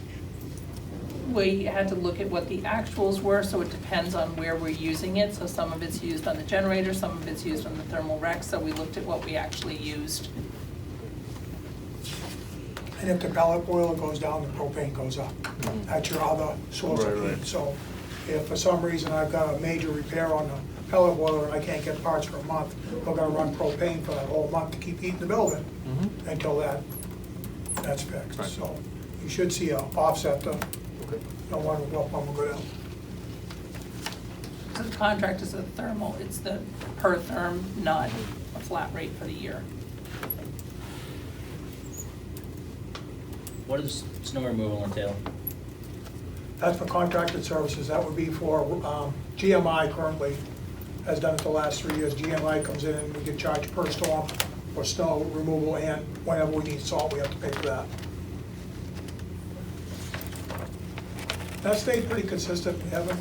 Speaker 6: We had to look at what the actuals were, so it depends on where we're using it. So some of it's used on the generator, some of it's used on the thermal rec, so we looked at what we actually used.
Speaker 13: And if the pellet boiler goes down, the propane goes up. That's your other source of
Speaker 10: Right.
Speaker 13: heat. So if for some reason I've got a major repair on the pellet boiler and I can't get parts for a month, we're gonna run propane for that whole month to keep heating the building until that's fixed.
Speaker 10: Right.
Speaker 13: So you should see a offset to, no one will go down.
Speaker 6: So the contract is a thermal, it's the per therm, not a flat rate for the year.
Speaker 5: What does snow removal entail?
Speaker 13: That's for contracted services. That would be for, GMI currently has done it the last 3 years. GMI comes in and we get charged per storm for snow removal, and whenever we need salt, we have to pay for that. That stayed pretty consistent. We haven't,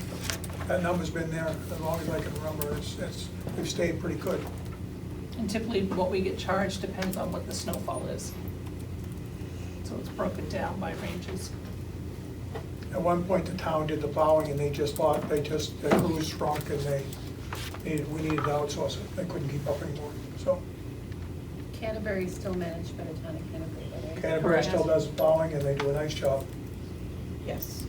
Speaker 13: that number's been there as long as I can remember. We've stayed pretty good.
Speaker 6: And typically, what we get charged depends on what the snowfall is. So it's broken down by ranges.
Speaker 13: At one point, the town did the plowing, and their crews shrunk, and we needed to outsource it. They couldn't keep up anymore, so.
Speaker 3: Canterbury's still managed by the town of Canterbury, right?
Speaker 13: Canterbury still does the plowing, and they do a nice job.
Speaker 1: Yes.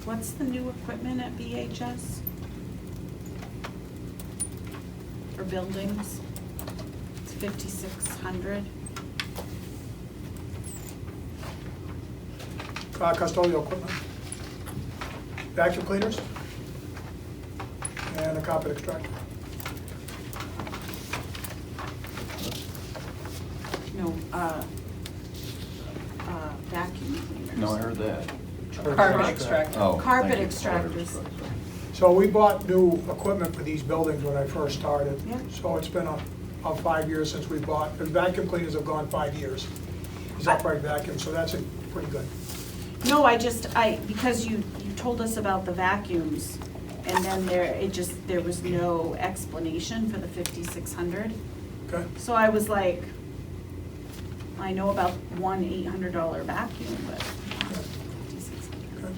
Speaker 1: What's the new equipment at BHS? For buildings? It's 5,600.
Speaker 13: Custodial equipment. Vacuum cleaners. And a carpet extractor.
Speaker 1: No, vacuum cleaners.
Speaker 9: No, I heard that.
Speaker 6: Carpet extractor.
Speaker 9: Oh,
Speaker 1: Carpet
Speaker 9: thank you.
Speaker 1: extractors.
Speaker 13: So we bought new equipment for these buildings when I first started.
Speaker 1: Yeah.
Speaker 13: So it's been about 5 years since we bought, the vacuum cleaners have gone 5 years. These upright vacuum, so that's pretty good.
Speaker 1: No, because you told us about the vacuums, and then there was no explanation for the 5,600.
Speaker 13: Okay.
Speaker 1: So I was like, I know about one $800 vacuum, but not 5,600.
Speaker 13: Okay.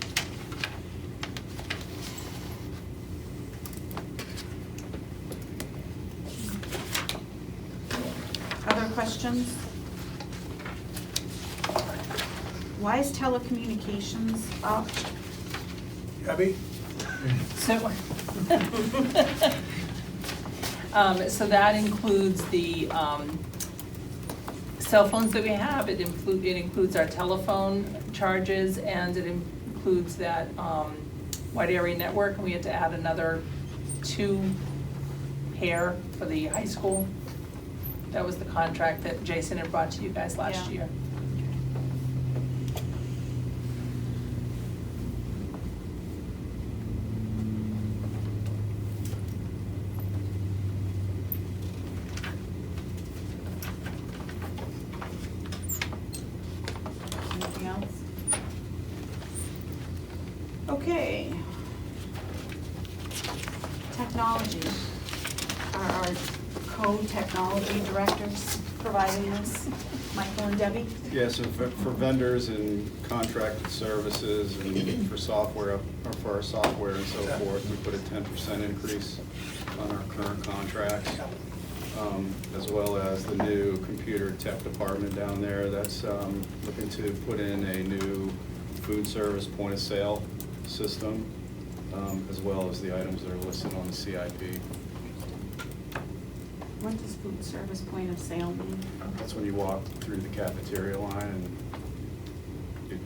Speaker 1: Other questions? Why is telecommunications up?
Speaker 13: Abby?
Speaker 6: So, so that includes the cell phones that we have, it includes our telephone charges, and it includes that wide area network, and we had to add another 2 pair for the high school. That was the contract that Jason had brought to you guys last
Speaker 1: Yeah.
Speaker 6: year.
Speaker 1: Anything else? Okay. Technology. Are our co-technology directors providing this? Michael and Debbie?
Speaker 4: Yeah, so for vendors and contracted services and for software, or for our software and so forth, we put a 10% increase on our current contracts, as well as the new computer tech department down there that's looking to put in a new food service point of sale system, as well as the items that are listed on the CIP.
Speaker 1: What does food service point of sale mean?
Speaker 4: That's when you walk through the cafeteria line and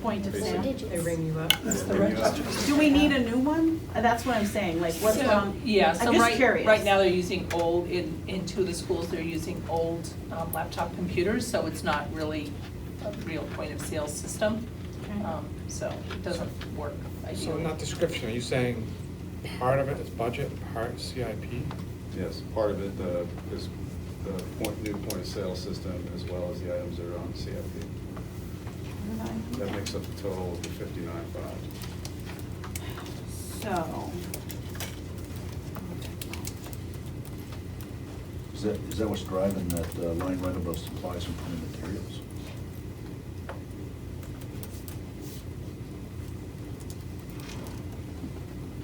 Speaker 1: Point of sale?
Speaker 3: They ring you up.
Speaker 6: That's the register.
Speaker 1: Do we need a new one? That's what I'm saying, like, what's
Speaker 6: So,
Speaker 1: wrong?
Speaker 6: yeah, so
Speaker 1: I'm just
Speaker 6: right,
Speaker 1: curious.
Speaker 6: right now they're using old, in 2 of the schools, they're using old laptop computers, so it's not really a real point of sale system.
Speaker 1: Okay.
Speaker 6: So it doesn't work
Speaker 7: So in
Speaker 6: ideally.
Speaker 7: that description, are you saying part of it is budget, part is CIP?
Speaker 4: Yes, part of it is the new point of sale system, as well as the items that are on CIP. That makes up the total of the 59.5.
Speaker 1: So,
Speaker 9: Is that what's driving that line right above supplies and printed materials?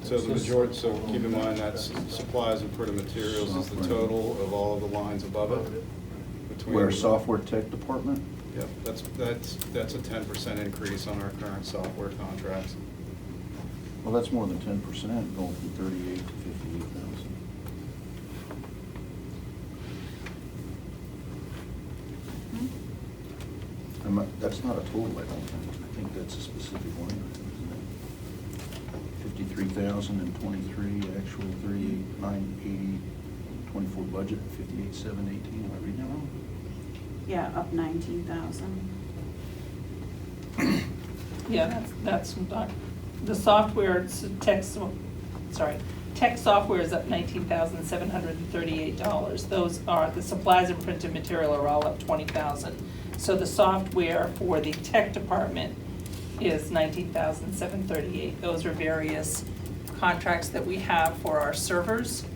Speaker 4: So the majority, so keep in mind that supplies and printed materials is the total of all of the lines above it. Between
Speaker 9: Where software tech department?
Speaker 4: Yep, that's a 10% increase on our current software contracts.
Speaker 9: Well, that's more than 10%, going from 38 to 58,000. that's not a total, I don't think. I think that's a specific line item, isn't it? 53,000 and 23, actual 38,980, 24 budget, 58,718. Am I reading that wrong?
Speaker 1: Yeah, up 19,000.
Speaker 6: Yeah, that's not, the software, tech software is up $19,738. Those are, the supplies and printed material are all up 20,000. So the software for the tech department is 19,738. Those are various contracts that we have for our servers.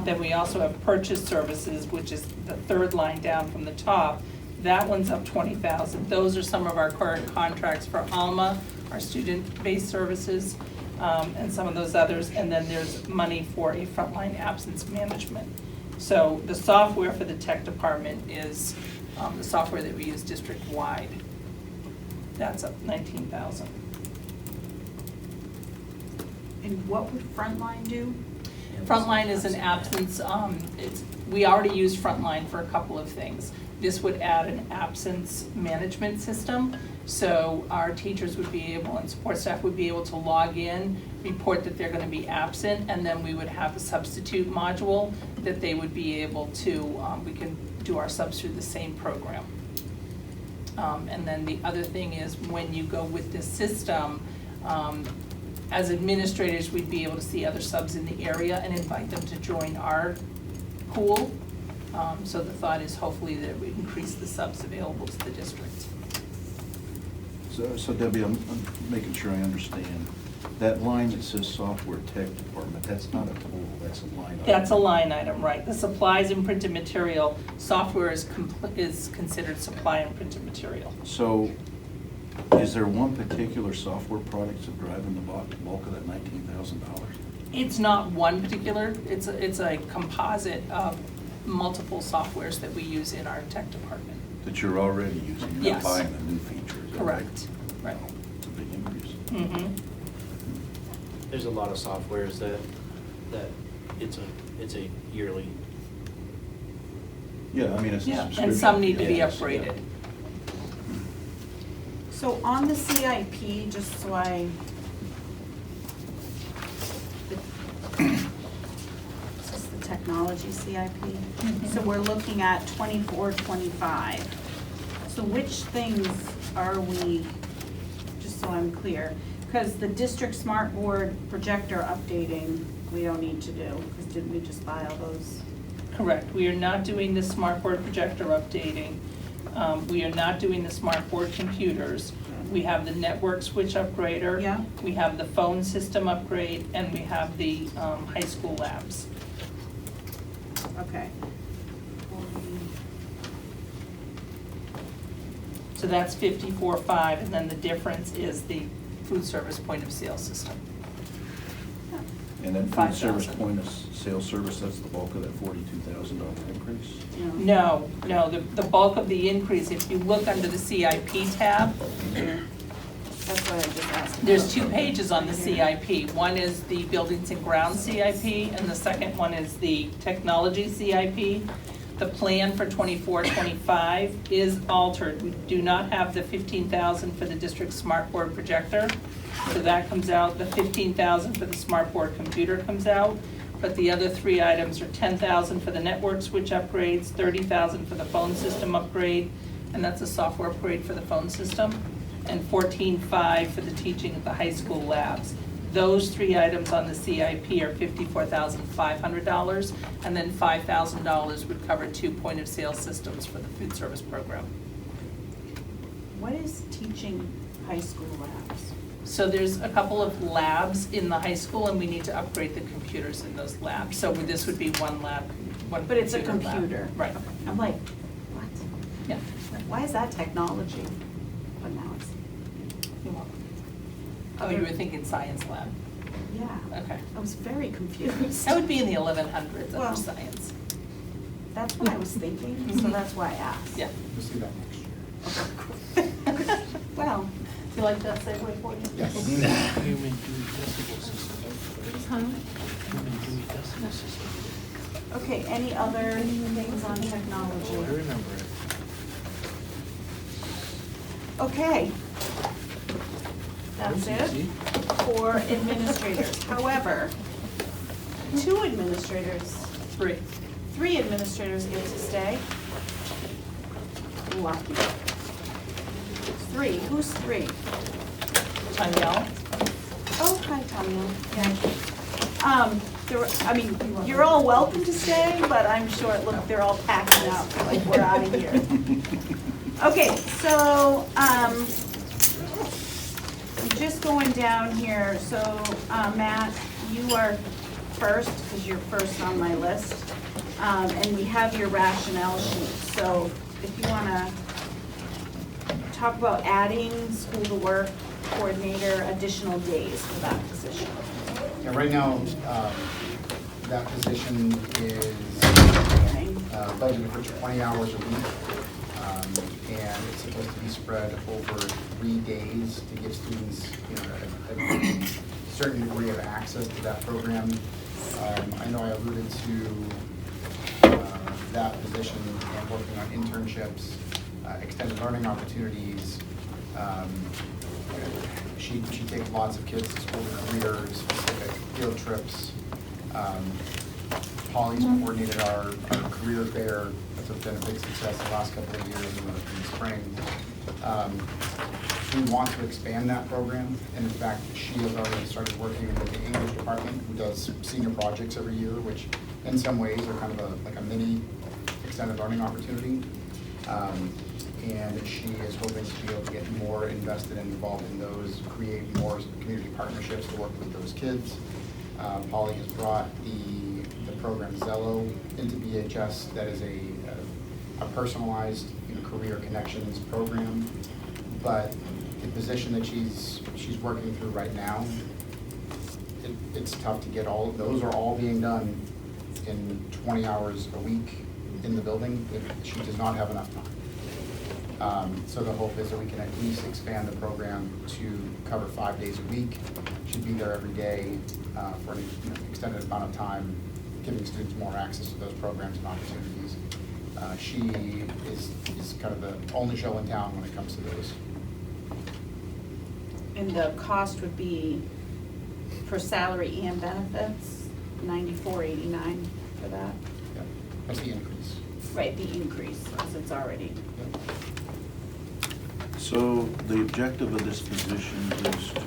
Speaker 6: Then we also have purchase services, which is the third line down from the top. That one's up 20,000. Those are some of our current contracts for Alma, our student-based services, and some of those others. And then there's money for a frontline absence management. So the software for the tech department is the software that we use district-wide. That's up 19,000.
Speaker 1: And what would Frontline do?
Speaker 6: Frontline is an absence, we already use Frontline for a couple of things. This would add an absence management system, so our teachers would be able, and support staff would be able to log in, report that they're gonna be absent, and then we would have a substitute module that they would be able to, we can do our subs through the same program. And then the other thing is, when you go with this system, as administrators, we'd be able to see other subs in the area and invite them to join our pool. So the thought is hopefully that we increase the subs available to the district.
Speaker 9: So Debbie, I'm making sure I understand. That line that says software tech department, that's not a total, that's a line item.
Speaker 6: That's a line item, right. The supplies and printed material, software is considered supply and printed material.
Speaker 9: So is there one particular software product that's driving the bulk of that $19,000?
Speaker 6: It's not one particular, it's a composite of multiple softwares that we use in our tech department.
Speaker 9: That you're already using, you're
Speaker 6: Yes.
Speaker 9: not buying a new feature, is that
Speaker 6: Correct, right.
Speaker 9: It's a big increase.
Speaker 6: Mm-hmm.
Speaker 15: There's a lot of softwares that it's a yearly.
Speaker 9: Yeah, I mean, it's a
Speaker 6: Yeah,
Speaker 9: subscription.
Speaker 6: and some need to be
Speaker 9: Yes,
Speaker 6: upgraded.
Speaker 1: So on the CIP, just so this is the technology CIP. So we're looking at 24, 25. So which things are we, just so I'm clear, because the district smart board projector updating, we don't need to do, because didn't we just file those?
Speaker 6: Correct, we are not doing the smart board projector updating. We are not doing the smart board computers. We have the network switch upgrader.
Speaker 1: Yeah.
Speaker 6: We have the phone system upgrade, and we have the high school labs.
Speaker 1: Okay.
Speaker 6: So that's 54.5, and then the difference is the food service point of sale system.
Speaker 9: And then food service
Speaker 6: 5,000.
Speaker 9: point of sale service, that's the bulk of that $42,000 increase?
Speaker 6: No, the bulk of the increase, if you look under the CIP tab,
Speaker 1: That's what I just asked.
Speaker 6: there's 2 pages on the CIP. One is the buildings and grounds CIP, and the second one is the technology CIP. The plan for 24-25 is altered. We do not have the 15,000 for the district smart board projector. So that comes out, the 15,000 for the smart board computer comes out. But the other 3 items are 10,000 for the network switch upgrades, 30,000 for the phone system upgrade, and that's a software upgrade for the phone system, and 14.5 for the teaching at the high school labs. Those 3 items on the CIP are $54,500, and then $5,000 would cover 2 point of sale systems for the food service program.
Speaker 1: What is teaching high school labs?
Speaker 6: So there's a couple of labs in the high school, and we need to upgrade the computers in those labs. So this would be one lab, one
Speaker 1: But it's a
Speaker 6: lab.
Speaker 1: computer.
Speaker 6: Right,
Speaker 1: I'm like, what?
Speaker 6: yeah.
Speaker 1: Why is that technology? But now it's,
Speaker 6: You're welcome. Oh, you were thinking science lab?
Speaker 1: yeah.
Speaker 6: Okay.
Speaker 1: I was very confused.
Speaker 6: That would be in the 1100s
Speaker 1: Well-
Speaker 6: under science.
Speaker 1: That's what I was thinking, so that's why I asked.
Speaker 6: Yeah.
Speaker 14: We'll see that next year.
Speaker 1: Well,
Speaker 6: You like that segue for you?
Speaker 14: Yes.
Speaker 10: Human Dewey Decimal System.
Speaker 11: Huh?
Speaker 10: Human Dewey Decimal System.
Speaker 1: okay, any other things on
Speaker 10: Oh, I
Speaker 1: technology?
Speaker 10: remember it.
Speaker 1: Okay. That's it for administrators. However, 2 administrators, 3 administrators get to stay. Lucky. 3, who's 3?
Speaker 6: Tanyelle?
Speaker 1: Oh, hi, Tanya. You're all welcome to stay, but I'm sure, look, they're all packing up, like, we're out of here. Okay, so, I'm just going down here, so, Matt, you are first, because you're first on my list. And we have your rationale sheet, so if you wanna talk about adding school to work coordinator additional days for that position.
Speaker 14: Yeah, right now, that position is budgeted for 20 hours a week. And it's supposed to be spread over 3 days to give students, a certain degree of access to that program. I know I alluded to that position and working on internships, extended learning opportunities. She takes lots of kids to school to careers, specific field trips. Polly's coordinated our career fair. That's been a big success the last couple of years in the spring. We want to expand that program, and in fact, she has already started working with the English department, who does senior projects every year, which in some ways are kind of like a mini extended learning opportunity. And she is hoping to be able to get more invested and involved in those, create more community partnerships to work with those kids. Polly has brought the program Zello into BHS. That is a personalized career connections program. But the position that she's working through right now, it's tough to get all of those are all being done in 20 hours a week in the building. She does not have enough time. So the hope is that we can at least expand the program to cover 5 days a week. She'd be there every day for an extended amount of time, giving students more access to those programs and opportunities. She is kind of the only show in town when it comes to those.
Speaker 1: And the cost would be for salary and benefits, $94.89 for that?
Speaker 14: Yeah, that's the increase.
Speaker 1: Right, the increase, because it's already.
Speaker 9: So the objective of this position is to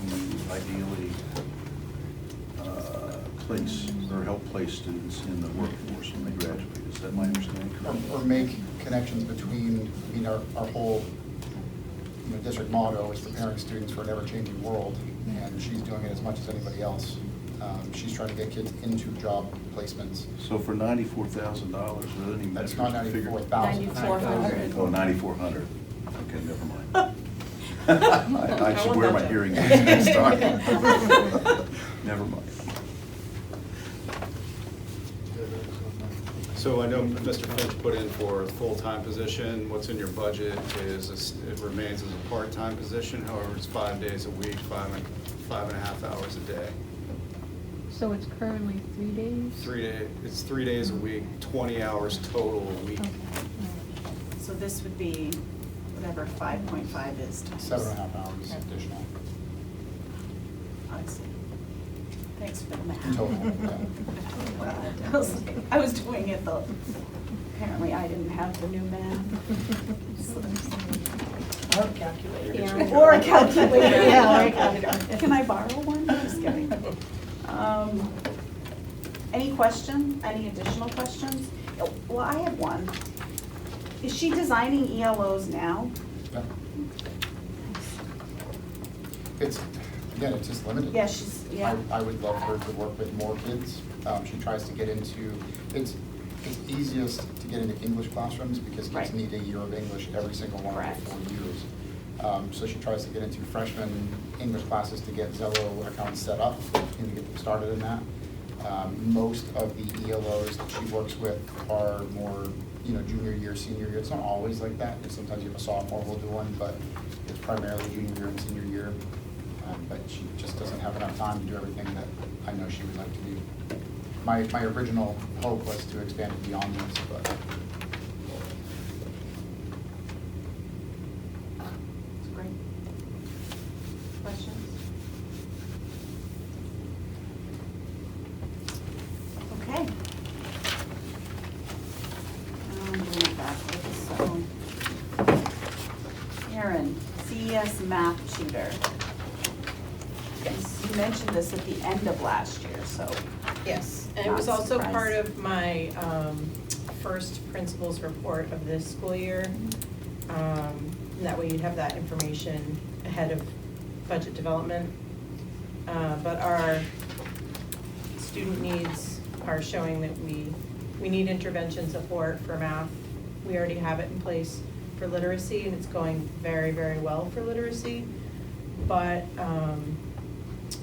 Speaker 9: ideally place or help place students in the workforce when they graduate. Is that my understanding?
Speaker 14: Or make connections between, our whole district motto is preparing students for an ever-changing world, and she's doing it as much as anybody else. She's trying to get kids into job placements.
Speaker 9: So for $94,000,
Speaker 14: That's not 94,000.
Speaker 1: 9,400.
Speaker 9: Oh, 9,400. Okay, never mind. I should wear my hearing aids next time. Never mind.
Speaker 4: So I know Mr. Finch put in for a full-time position. What's in your budget is, it remains as a part-time position. However, it's 5 days a week, 5.5 hours a day.
Speaker 11: So it's currently 3 days?
Speaker 4: It's 3 days a week, 20 hours total a week.
Speaker 11: Okay.
Speaker 1: So this would be whatever 5.5 is times.
Speaker 14: 7.5 hours additional.
Speaker 1: I see. Thanks for the math.
Speaker 14: Total, yeah.
Speaker 1: I was doing it though. Apparently I didn't have the new math.
Speaker 6: Or a calculator.
Speaker 1: Yeah, or a calculator, yeah, or a calculator. Can I borrow one? Just kidding. Any question, any additional questions? Well, I have one. Is she designing ELOs now?
Speaker 14: Yeah. It's just limited.
Speaker 1: Yeah, she's, yeah.
Speaker 14: I would love her to work with more kids. She tries to get into, it's easiest to get into English classrooms because kids
Speaker 1: Right.
Speaker 14: need a year of English every single one of the 4 years. So she tries to get into freshman English classes to get Zello accounts set up and to get them started in that. Most of the ELOs that she works with are more, junior year, senior year. It's not always like that. Sometimes you have a sophomore who'll do one, but it's primarily junior year and senior year. But she just doesn't have enough time to do everything that I know she would like to do. My original hope was to expand it beyond this, but.
Speaker 1: That's great. BHS math tutor. You mentioned this at the end of last year, so.
Speaker 16: Yes, and it was
Speaker 1: Not
Speaker 16: also
Speaker 1: surprised.
Speaker 16: part of my first principal's report of this school year. And that way you'd have that information ahead of budget development. But our student needs are showing that we need intervention support for math. We already have it in place for literacy, and it's going very, very well for literacy. But,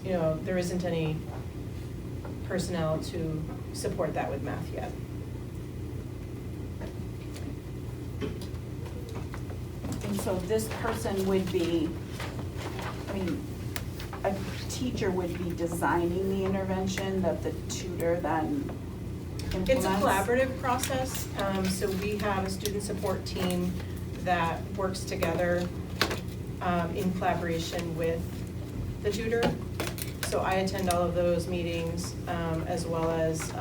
Speaker 16: you know, there isn't any personnel to support that with math yet.
Speaker 1: And so this person would be, I mean, a teacher would be designing the intervention that the tutor then implements?
Speaker 16: It's a collaborative process, so we have a student support team that works together in collaboration with the tutor. So I attend all of those meetings, as well as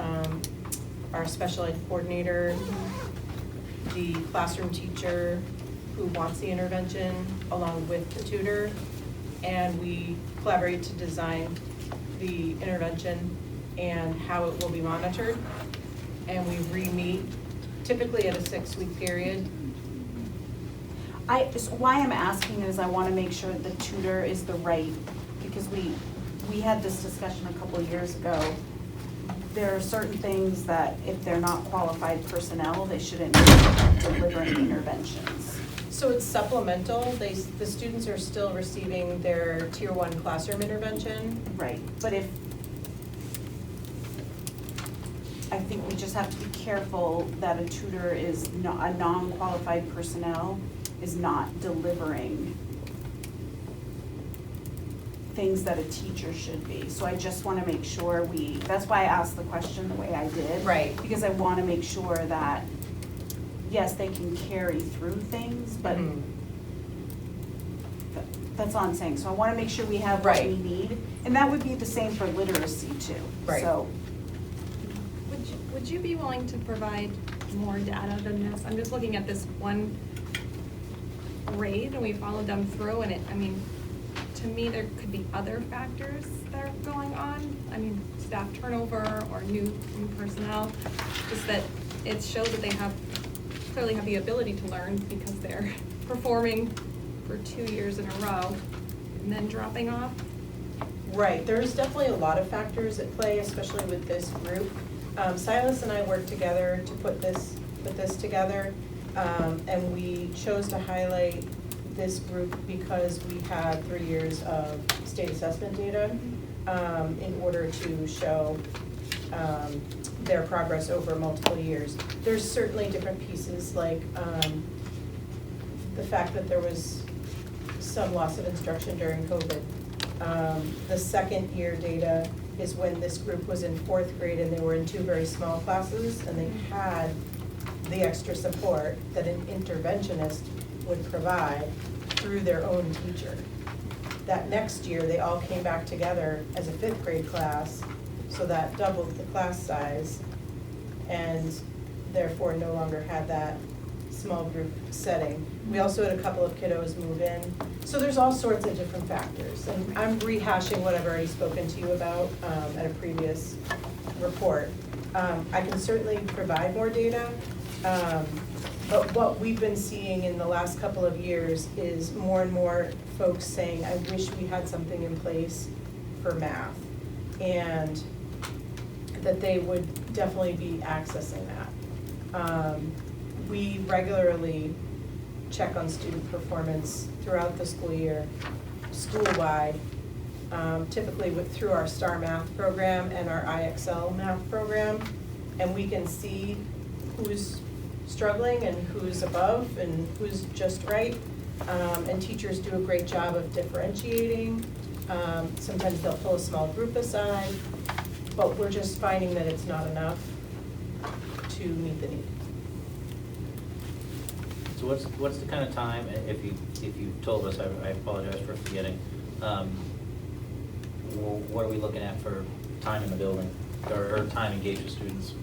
Speaker 16: our special ed coordinator, the classroom teacher who wants the intervention, along with the tutor. And we collaborate to design the intervention and how it will be monitored. And we re-meet typically at a 6-week period.
Speaker 1: Why I'm asking is I want to make sure the tutor is the right, because we had this discussion a couple of years ago. There are certain things that if they're not qualified personnel, they shouldn't be delivering interventions.
Speaker 16: So it's supplemental. The students are still receiving their Tier 1 classroom intervention.
Speaker 1: Right, but I think we just have to be careful that a tutor is not, a non-qualified personnel is not delivering things that a teacher should be. So I just want to make sure that's why I asked the question the way I did.
Speaker 16: Right.
Speaker 1: Because I want to make sure that, yes, they can carry through things, but that's all I'm saying. So I want to make sure we have what we need. And that would be the same for literacy too.
Speaker 16: Right.
Speaker 1: So,
Speaker 17: Would you be willing to provide more data than this? I'm just looking at this one grade and we followed them through and I mean, to me, there could be other factors that are going on. I mean, staff turnover or new personnel, just that it shows that they clearly have the ability to learn because they're performing for 2 years in a row and then dropping off.
Speaker 16: Right, there's definitely a lot of factors at play, especially with this group. Silas and I worked together to put this together, and we chose to highlight this group because we had 3 years of state assessment data in order to show their progress over multiple years. There's certainly different pieces, like the fact that there was some loss of instruction during COVID. The second year data is when this group was in 4th grade and they were in 2 very small classes and they had the extra support that an interventionist would provide through their own teacher. That next year, they all came back together as a 5th grade class, so that doubled the class size and therefore no longer had that small group setting. We also had a couple of kiddos move in. So there's all sorts of different factors. And I'm rehashing what I've already spoken to you about at a previous report. I can certainly provide more data, but what we've been seeing in the last couple of years is more and more folks saying, I wish we had something in place for math. And that they would definitely be accessing that. We regularly check on student performance throughout the school year, school-wide, typically through our STAR math program and our IXL math program. And we can see who's struggling and who's above and who's just right. And teachers do a great job of differentiating. Sometimes they'll pull a small group aside, but we're just finding that it's not enough to meet the need.
Speaker 5: So what's the kind of time, if you told us, I apologize for forgetting, what are we looking at for time in the building, or time engaged with students?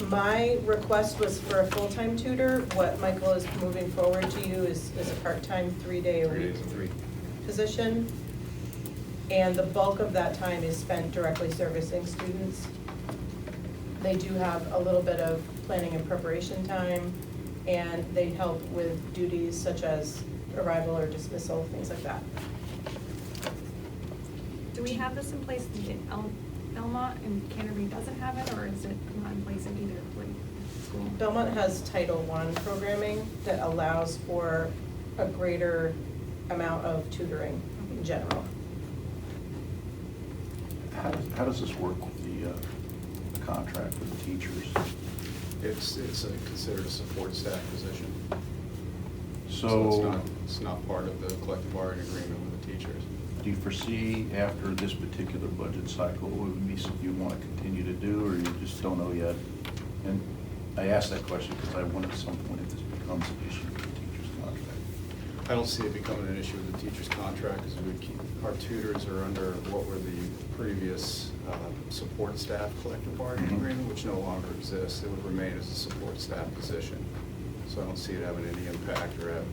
Speaker 16: My request was for a full-time tutor. What Michael is moving forward to you is a part-time 3-day a week.
Speaker 4: 3 days and 3.
Speaker 16: position. And the bulk of that time is spent directly servicing students. They do have a little bit of planning and preparation time, and they help with duties such as arrival or dismissal, things like that.
Speaker 17: Do we have this in place in Belmont and Canterbury doesn't have it, or is it not in place in either school?
Speaker 16: Belmont has Title I programming that allows for a greater amount of tutoring in general.
Speaker 9: How does this work with the contract with the teachers?
Speaker 4: It's considered a support staff position.
Speaker 9: So
Speaker 4: It's not part of the collective bargaining agreement with the teachers.
Speaker 9: do you foresee after this particular budget cycle, it would be something you want to continue to do, or you just don't know yet? And I asked that question because I wonder at some point if this becomes an issue with the teacher's contract.
Speaker 4: I don't see it becoming an issue with the teacher's contract, because we would keep, our tutors are under what were the previous support staff collective bargaining agreement, which no longer exists. It would remain as a support staff position. So I don't see it having any impact or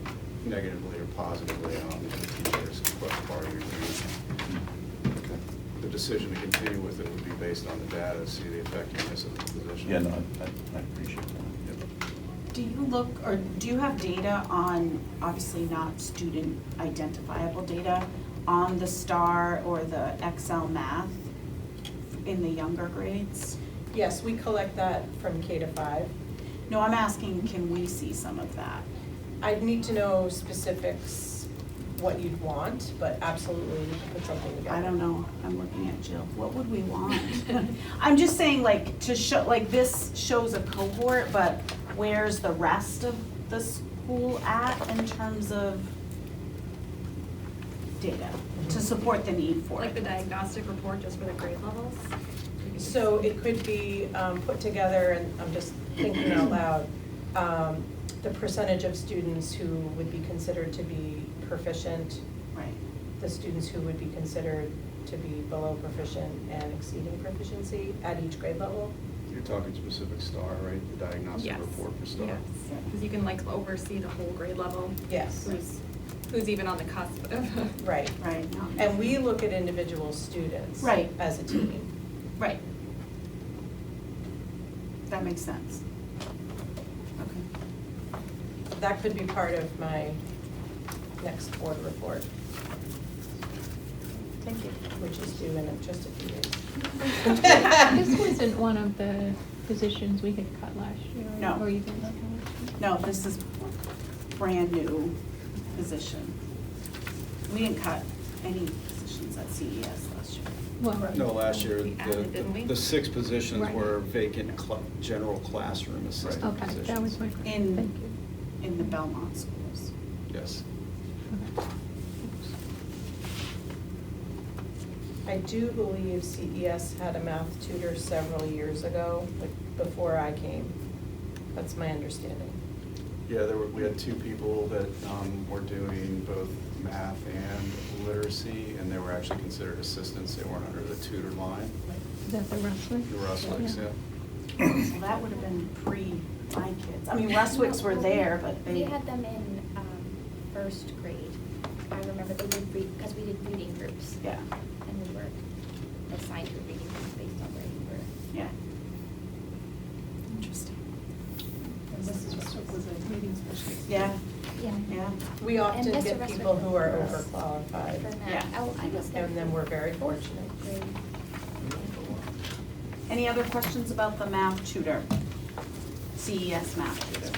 Speaker 4: negatively or positively on the teacher's collective bargaining agreement. The decision to continue with it would be based on the data to see the effectiveness of the position.
Speaker 9: Yeah, no, I appreciate that.
Speaker 1: Do you look, or do you have data on, obviously not student identifiable data, on the STAR or the Excel math in the younger grades?
Speaker 16: Yes, we collect that from K to 5.
Speaker 1: No, I'm asking, can we see some of that?
Speaker 16: I'd need to know specifics, what you'd want, but absolutely we can put something together.
Speaker 1: I don't know, I'm looking at Jill, what would we want? I'm just saying, like, to show, like, this shows a cohort, but where's the rest of the school at in terms of data to support the need for it?
Speaker 17: Like the diagnostic report just for the grade levels?
Speaker 16: So it could be put together, and I'm just thinking out loud, the percentage of students who would be considered to be proficient,
Speaker 1: Right.
Speaker 16: the students who would be considered to be below proficient and exceeding proficiency at each grade level.
Speaker 4: You're talking specific STAR, right? The diagnostic
Speaker 17: Yes.
Speaker 4: report for STAR.
Speaker 17: Yes, because you can like oversee the whole grade level.
Speaker 16: Yes.
Speaker 17: Who's even on the cusp of.
Speaker 16: Right.
Speaker 1: Right.
Speaker 16: And we look at individual students.
Speaker 1: Right.
Speaker 16: As a team.
Speaker 1: Right. That makes sense. Okay.
Speaker 16: That could be part of my next board report.
Speaker 1: Thank you.
Speaker 16: Which is due in just a few days.
Speaker 11: This wasn't one of the positions we had cut last year,
Speaker 1: No.
Speaker 11: or you didn't look at it?
Speaker 1: No, this is brand new position. We didn't cut any positions at CES last year.
Speaker 11: Well,
Speaker 4: No, last year,
Speaker 17: We added, didn't we?
Speaker 4: the 6 positions
Speaker 11: Right.
Speaker 4: were vacant general classroom assistant
Speaker 11: Okay,
Speaker 4: positions.
Speaker 11: that was my question,
Speaker 1: In-
Speaker 11: thank you.
Speaker 1: In the Belmont schools.
Speaker 4: Yes.
Speaker 11: Okay.
Speaker 16: I do believe CES had a math tutor several years ago, like before I came. That's my understanding.
Speaker 4: Yeah, we had 2 people that were doing both math and literacy, and they were actually considered assistants. They weren't under the tutor line.
Speaker 11: Is that the Rustler?
Speaker 4: The Rustlings, yeah.
Speaker 1: So that would have been pre my kids. I mean, Rustwicks were there, but they.
Speaker 8: We had them in first grade. I remember they did because we did reading groups.
Speaker 1: Yeah.
Speaker 8: And we were assigned to reading groups based on where you were.
Speaker 1: Yeah. Interesting.
Speaker 3: Mrs. Russell was a reading specialist.
Speaker 1: Yeah,
Speaker 8: Yeah.
Speaker 1: yeah.
Speaker 16: We often
Speaker 8: And Mr.
Speaker 16: get
Speaker 8: Russell
Speaker 16: people who are
Speaker 8: was
Speaker 16: overqualified.
Speaker 8: for math.
Speaker 1: Yeah.
Speaker 8: Oh, I was there.
Speaker 16: And then we're very
Speaker 8: Fourth
Speaker 16: fortunate.
Speaker 8: grade.
Speaker 1: Any other questions about the math tutor? CES math tutor.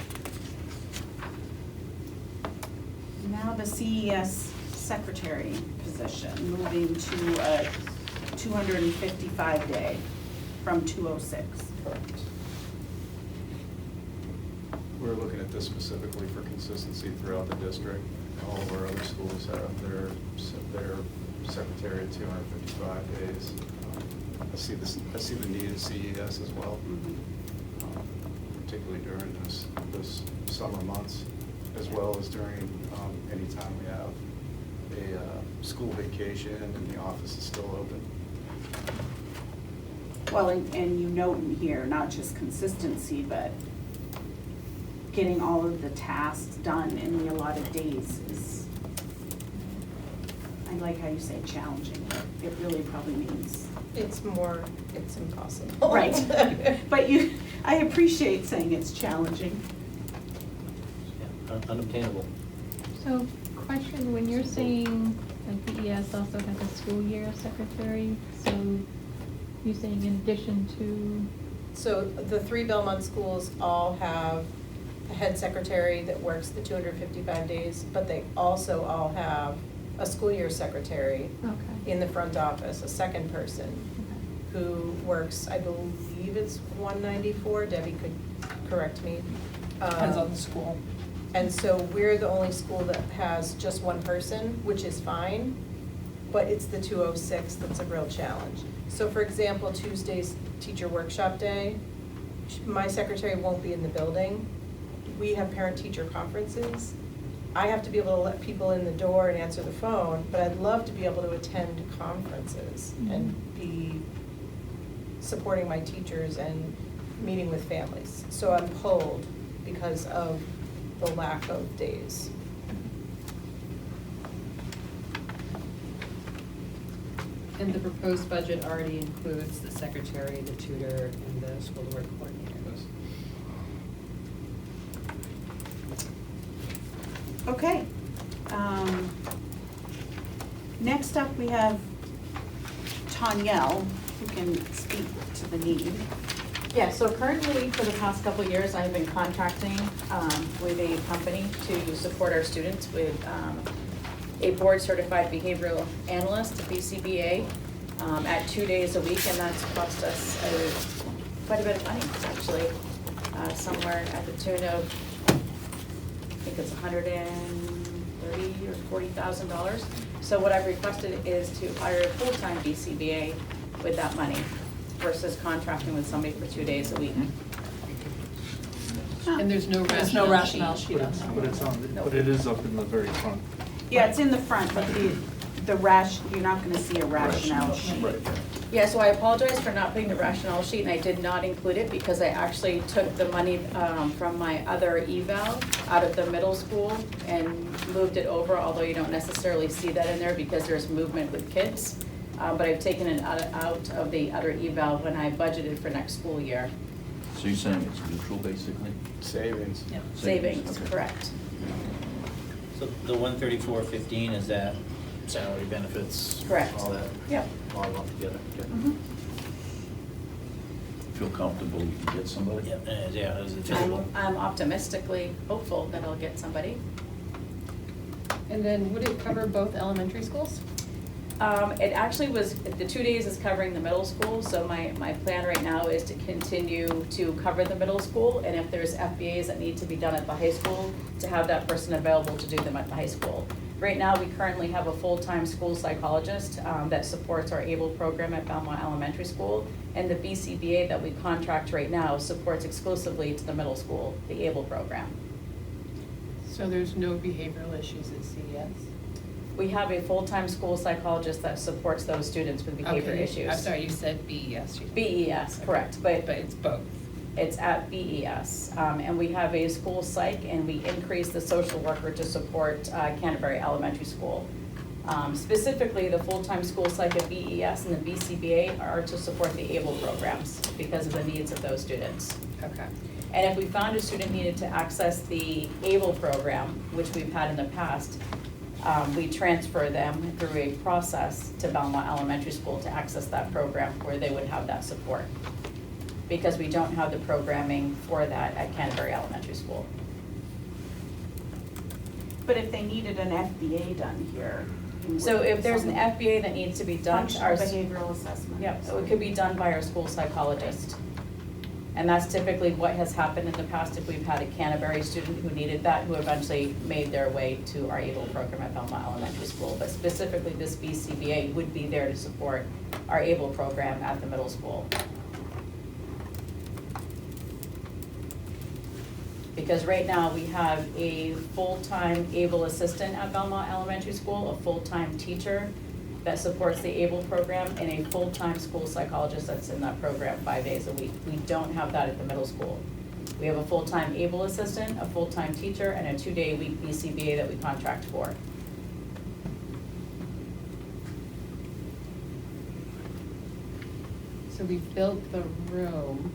Speaker 1: Now the CES secretary position, moving to a 255-day from 206.
Speaker 16: Correct.
Speaker 4: We're looking at this specifically for consistency throughout the district. All of our other schools have their secretary at 255 days. I see the need at CES as well, particularly during those summer months, as well as during any time we have a school vacation and the office is still open.
Speaker 1: Well, and you note in here, not just consistency, but getting all of the tasks done in the allotted days is I like how you say challenging, but it really probably means.
Speaker 16: It's impossible.
Speaker 1: Right, but I appreciate saying it's challenging.
Speaker 15: Yeah, unobtainable.
Speaker 11: So, question, when you're saying, like, BES also has a school year secretary, so you're saying in addition to,
Speaker 16: So the 3 Belmont schools all have a head secretary that works the 255 days, but they also all have a school year secretary
Speaker 11: okay,
Speaker 16: in the front office, a second person who works, I believe it's 194, Debbie could correct me.
Speaker 6: Depends on the school.
Speaker 16: And so we're the only school that has just one person, which is fine, but it's the 206 that's a real challenge. So for example, Tuesday's teacher workshop day, my secretary won't be in the building. We have parent-teacher conferences. I have to be able to let people in the door and answer the phone, but I'd love to be able to attend conferences and be supporting my teachers and meeting with families. So I'm pulled because of the lack of days.
Speaker 3: And the proposed budget already includes the secretary, the tutor, and the school work coordinator.
Speaker 1: Okay. Next up, we have Tanyelle, who can speak to the need.
Speaker 18: Yeah, so currently, for the past couple of years, I've been contracting with a company to support our students with a board-certified behavioral analyst, BCBA, at 2 days a week, and that's cost us quite a bit of money, actually, somewhere at the tune of, I think it's $130,000 or $40,000. So what I've requested is to hire a full-time BCBA with that money versus contracting with somebody for 2 days a week.
Speaker 3: And there's no
Speaker 6: rationale sheet on that.
Speaker 10: But it's but it is up in the very front.
Speaker 1: Yeah, it's in the front, but you're not gonna see a rationale sheet.
Speaker 18: Yeah, so I apologize for not putting the rationale sheet, and I did not include it because I actually took the money from my other eval out of the middle school and moved it over, although you don't necessarily see that in there because there's movement with kids. But I've taken it out of the other eval when I budgeted for next school year.
Speaker 9: So you're saying it's neutral, basically?
Speaker 4: Savings.
Speaker 6: Yeah.
Speaker 18: Savings,
Speaker 9: okay.
Speaker 18: correct.
Speaker 5: So the 134.15, is that salary, benefits?
Speaker 18: Correct.
Speaker 5: All that?
Speaker 18: Yep.
Speaker 5: All lumped together? Okay.
Speaker 9: Feel comfortable you can get somebody?
Speaker 5: Yeah, is it feasible?
Speaker 18: I'm optimistically hopeful that I'll get somebody.
Speaker 3: And then would it cover both elementary schools?
Speaker 18: It actually was, the 2 days is covering the middle school, so my plan right now is to continue to cover the middle school, and if there's FBAs that need to be done at the high school, to have that person available to do them at the high school. Right now, we currently have a full-time school psychologist that supports our ABLE program at Belmont Elementary School, and the BCBA that we contract right now supports exclusively to the middle school, the ABLE program.
Speaker 3: So there's no behavioral issues at CES?
Speaker 18: We have a full-time school psychologist that supports those students with behavior issues.
Speaker 3: I'm sorry, you said BES.
Speaker 18: BES, correct, but
Speaker 3: it's both.
Speaker 18: it's at BES. And we have a school psych, and we increased the social worker to support Canterbury Elementary School. Specifically, the full-time school psych at BES and the BCBA are to support the ABLE programs because of the needs of those students.
Speaker 3: Okay.
Speaker 18: And if we found a student needed to access the ABLE program, which we've had in the past, we transfer them through a process to Belmont Elementary School to access that program where they would have that support. Because we don't have the programming for that at Canterbury Elementary School.
Speaker 1: But if they needed an FBA done here.
Speaker 18: So if there's an FBA that needs to be done,
Speaker 1: Functional behavioral assessment.
Speaker 18: Yep, so it could be done by our school psychologist. And that's typically what has happened in the past if we've had a Canterbury student who needed that, who eventually made their way to our ABLE program at Belmont Elementary School. But specifically, this BCBA would be there to support our ABLE program at the middle school. Because right now, we have a full-time ABLE assistant at Belmont Elementary School, a full-time teacher that supports the ABLE program, and a full-time school psychologist that's in that program 5 days a week. We don't have that at the middle school. We have a full-time ABLE assistant, a full-time teacher, and a 2-day-a-week BCBA that we contract for.
Speaker 3: So we built the room,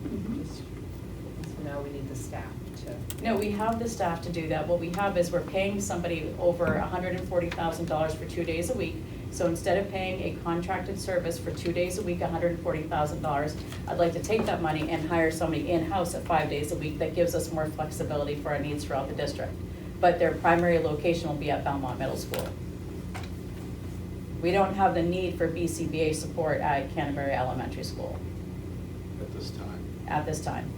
Speaker 18: Mm-hmm.
Speaker 3: just, so now we need the staff to.
Speaker 18: No, we have the staff to do that. What we have is we're paying somebody over $140,000 for 2 days a week. So instead of paying a contracted service for 2 days a week, $140,000, I'd like to take that money and hire somebody in-house at 5 days a week. That gives us more flexibility for our needs throughout the district. But their primary location will be at Belmont Middle School. We don't have the need for BCBA support at Canterbury Elementary School
Speaker 4: At this time.
Speaker 18: at this time.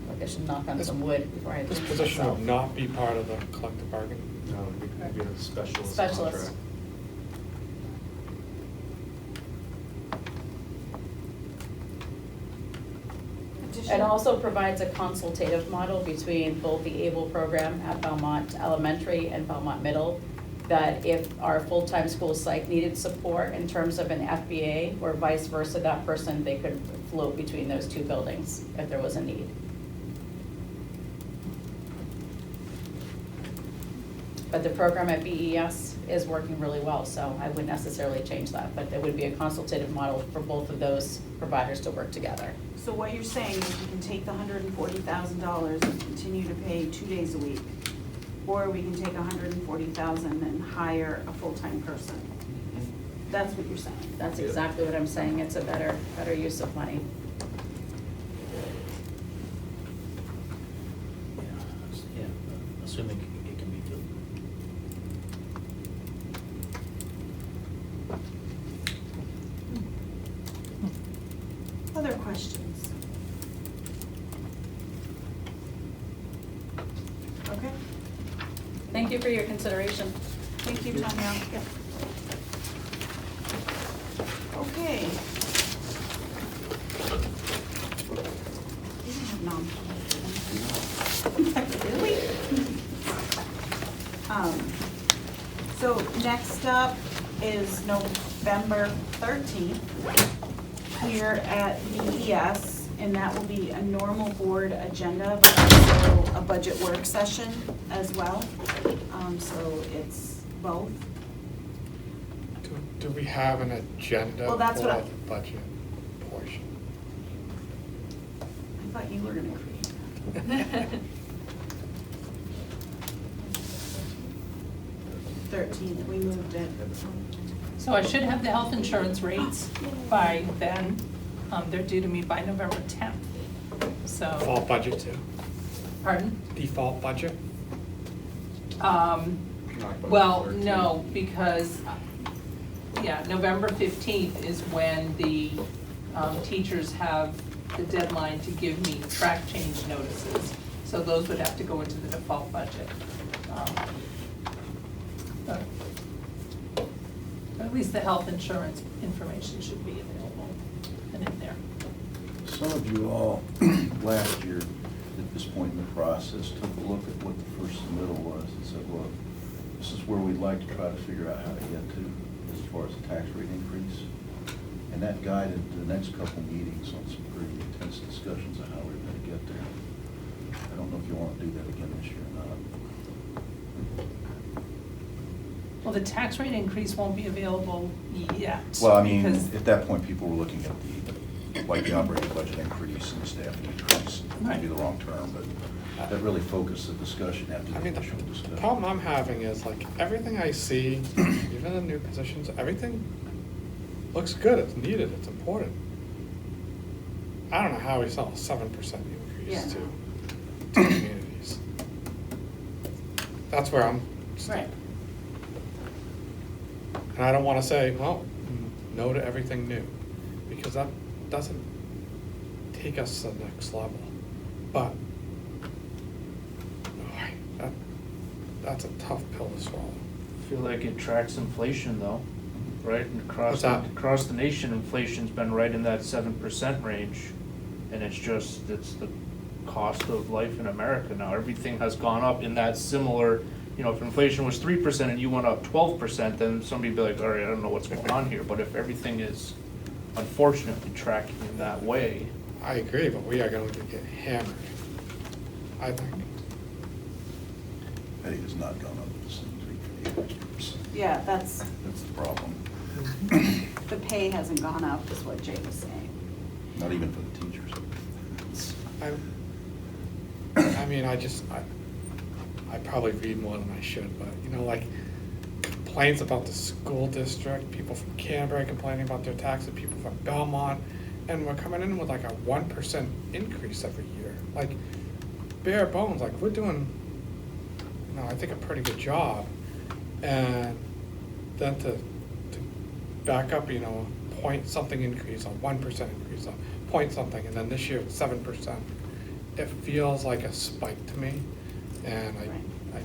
Speaker 18: Look, I should knock on some wood before I.
Speaker 7: This
Speaker 18: jinx
Speaker 7: position would
Speaker 18: myself.
Speaker 7: not be part of the collective bargaining.
Speaker 4: No, it'd be a specialist
Speaker 18: Specialist.
Speaker 4: contract.
Speaker 18: It also provides a consultative model between both the ABLE program at Belmont Elementary and Belmont Middle, that if our full-time school psych needed support in terms of an FBA or vice versa, that person, they could float between those two buildings if there was a need. But the program at BES is working really well, so I wouldn't necessarily change that, but there would be a consultative model for both of those providers to work together.
Speaker 1: So what you're saying is you can take the $140,000 and continue to pay 2 days a week, or we can take $140,000 and hire a full-time person. That's what you're saying.
Speaker 18: That's exactly what I'm saying, it's a better use of money.
Speaker 5: Yeah, assuming it can be filled.
Speaker 1: Other questions? Okay,
Speaker 18: Thank you for your consideration.
Speaker 1: thank you, Tanya. Okay. We don't have non-public. Really? So next up is November 13th here at BES, and that will be a normal board agenda, but also a budget work session as well. So it's both.
Speaker 7: Do we have an agenda
Speaker 1: Well, that's
Speaker 7: for
Speaker 1: what I-
Speaker 7: the budget portion?
Speaker 1: I thought you were gonna create that. 13th, we moved it.
Speaker 6: So I should have the health insurance rates by then. They're due to me by November 10th. So,
Speaker 7: Default budget too?
Speaker 6: pardon?
Speaker 7: Default budget?
Speaker 4: Not by
Speaker 6: Well,
Speaker 4: 13.
Speaker 6: no, because, yeah, November 15th is when the teachers have the deadline to give me track change notices. So those would have to go into the default budget. But at least the health insurance information should be available and in there.
Speaker 9: Some of you all, last year, at this point in the process, took a look at what the first submittal was and said, well, this is where we'd like to try to figure out how to get to as far as the tax rate increase. And that guided the next couple meetings on some pretty intense discussions of how we're going to get there. I don't know if you want to do that again this year or not.
Speaker 6: Well, the tax rate increase won't be available yet.
Speaker 9: Well, I mean,
Speaker 6: because-
Speaker 9: at that point, people were looking at the operating budget increase and the staffing increase. Might be the wrong term, but that really focused the discussion after
Speaker 7: I
Speaker 9: the
Speaker 7: mean,
Speaker 9: initial
Speaker 7: the
Speaker 9: discussion.
Speaker 7: problem I'm having is like, everything I see, even the new positions, everything looks good, it's needed, it's important. I don't know how we saw a 7% increase
Speaker 1: Yeah.
Speaker 7: to communities. That's where I'm stuck.
Speaker 1: Right.
Speaker 7: And I don't wanna say, well, no to everything new, because that doesn't take us to the next level. But, that's a tough pill to swallow.
Speaker 10: I feel like it tracks inflation though, right? And
Speaker 7: What's that?
Speaker 10: across the nation, inflation's been right in that 7% range. And it's the cost of life in America now. Everything has gone up in that similar, if inflation was 3% and you went up 12%, then somebody'd be like, all right, I don't know what's going on here. But if everything is unfortunately tracking in that way.
Speaker 7: I agree, but we are going to get hammered, I think.
Speaker 9: Pay has not gone up the same rate for the extras.
Speaker 1: Yeah, that's,
Speaker 9: That's the problem.
Speaker 1: the pay hasn't gone up, is what Jay was saying.
Speaker 9: not even for the teachers.
Speaker 7: I mean, I probably read more than I should, but, you know, like, complaints about the school district, people from Canterbury complaining about their taxes, people from Belmont, and we're coming in with like a 1% increase every year. Like, bare bones, like, we're doing, you know, I think a pretty good job. And then to back up, you know, a point something increase, a 1% increase, a point something, and then this year it's 7%. It feels like a spike to me, and I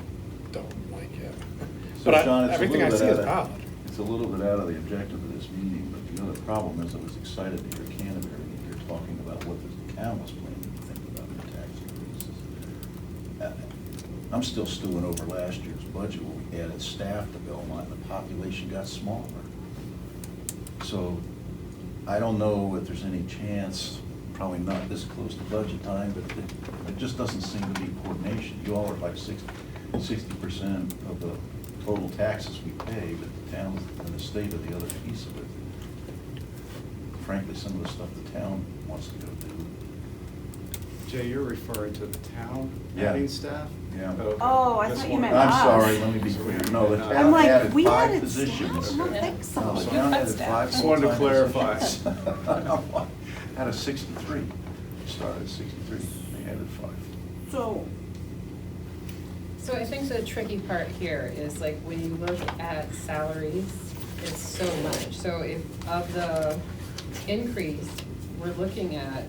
Speaker 7: don't like it.
Speaker 9: So
Speaker 7: But
Speaker 9: Sean, it's a
Speaker 7: everything I
Speaker 9: little
Speaker 7: see
Speaker 9: bit
Speaker 7: is
Speaker 9: out
Speaker 7: valid.
Speaker 9: It's a little bit out of the objective of this meeting, but the other problem is I was excited to hear Canterbury and hear talking about what the town was planning to think about the tax increases. I'm still stewing over last year's budget where we added staff to Belmont and the population got smaller. So I don't know if there's any chance, probably not this close to budget time, but it just doesn't seem to be coordination. You all are like 60% of the total taxes we pay, but the town and the state are the other piece of it. Frankly, some of the stuff the town wants to go do.
Speaker 4: Jay, you're referring to the town
Speaker 9: Yeah.
Speaker 4: adding staff?
Speaker 9: Yeah.
Speaker 4: Okay.
Speaker 1: Oh, I
Speaker 4: This
Speaker 1: thought you
Speaker 4: one-
Speaker 1: meant
Speaker 9: I'm
Speaker 1: us.
Speaker 9: sorry, let me be clear. No, the
Speaker 4: I'm
Speaker 9: town
Speaker 1: like,
Speaker 9: added
Speaker 1: we
Speaker 9: 5
Speaker 1: added
Speaker 9: positions.
Speaker 1: staff? I don't think so.
Speaker 9: No, the
Speaker 6: You
Speaker 9: town
Speaker 6: cut
Speaker 9: added
Speaker 6: staff.
Speaker 9: 5
Speaker 4: Just wanted to
Speaker 9: full-time
Speaker 4: clarify.
Speaker 9: positions. Out of 63, started at 63, they added 5.
Speaker 3: So I think the tricky part here is like when you look at salaries, it's so much. So if of the increase, we're looking at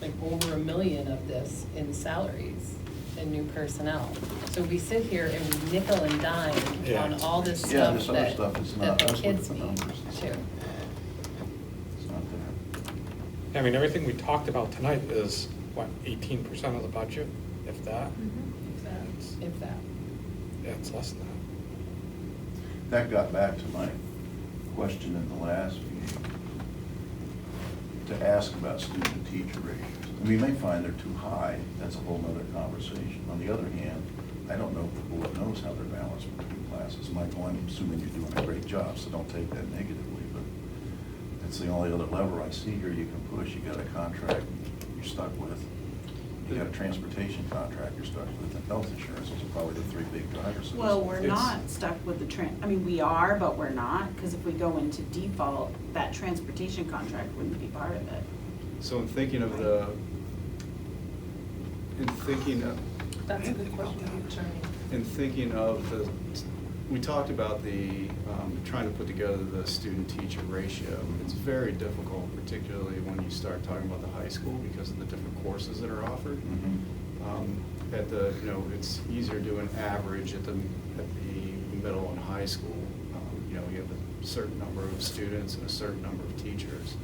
Speaker 3: like over $1 million of this in salaries and new personnel. So we sit here and we nickel and dime
Speaker 7: Yeah.
Speaker 3: on all this
Speaker 9: Yeah,
Speaker 3: stuff
Speaker 9: this other
Speaker 3: that,
Speaker 9: stuff is
Speaker 3: that
Speaker 9: not
Speaker 3: the
Speaker 9: us with
Speaker 3: kids
Speaker 9: the
Speaker 3: need
Speaker 9: numbers.
Speaker 3: too.
Speaker 9: It's not there.
Speaker 7: I mean, everything we talked about tonight is, what, 18% of the budget, if that?
Speaker 3: If that.
Speaker 7: Yeah, it's less than that.
Speaker 9: That got back to my question in the last meeting, to ask about student-to-teacher ratios. And we may find they're too high, that's a whole nother conversation. On the other hand, I don't know if the board knows how they're balanced between classes. Michael, I'm assuming you're doing a great job, so don't take that negatively, but that's the only other lever I see here you can push. You got a contract you're stuck with. You got a transportation contract you're stuck with, and health insurance. Those are probably the 3 big drivers. of
Speaker 1: Well,
Speaker 9: this.
Speaker 1: we're not stuck with I mean, we are, but we're not, because if we go into default, that transportation contract wouldn't be part of it.
Speaker 4: So in thinking of
Speaker 6: That's a good question, Attorney.
Speaker 4: in thinking of the, we talked about the, trying to put together the student-teacher ratio. It's very difficult, particularly when you start talking about the high school because of the different courses that are offered.
Speaker 9: Mhm.
Speaker 4: At the, you know, it's easier to do an average at the middle and high school. You know, you have a certain number of students and a certain number of teachers.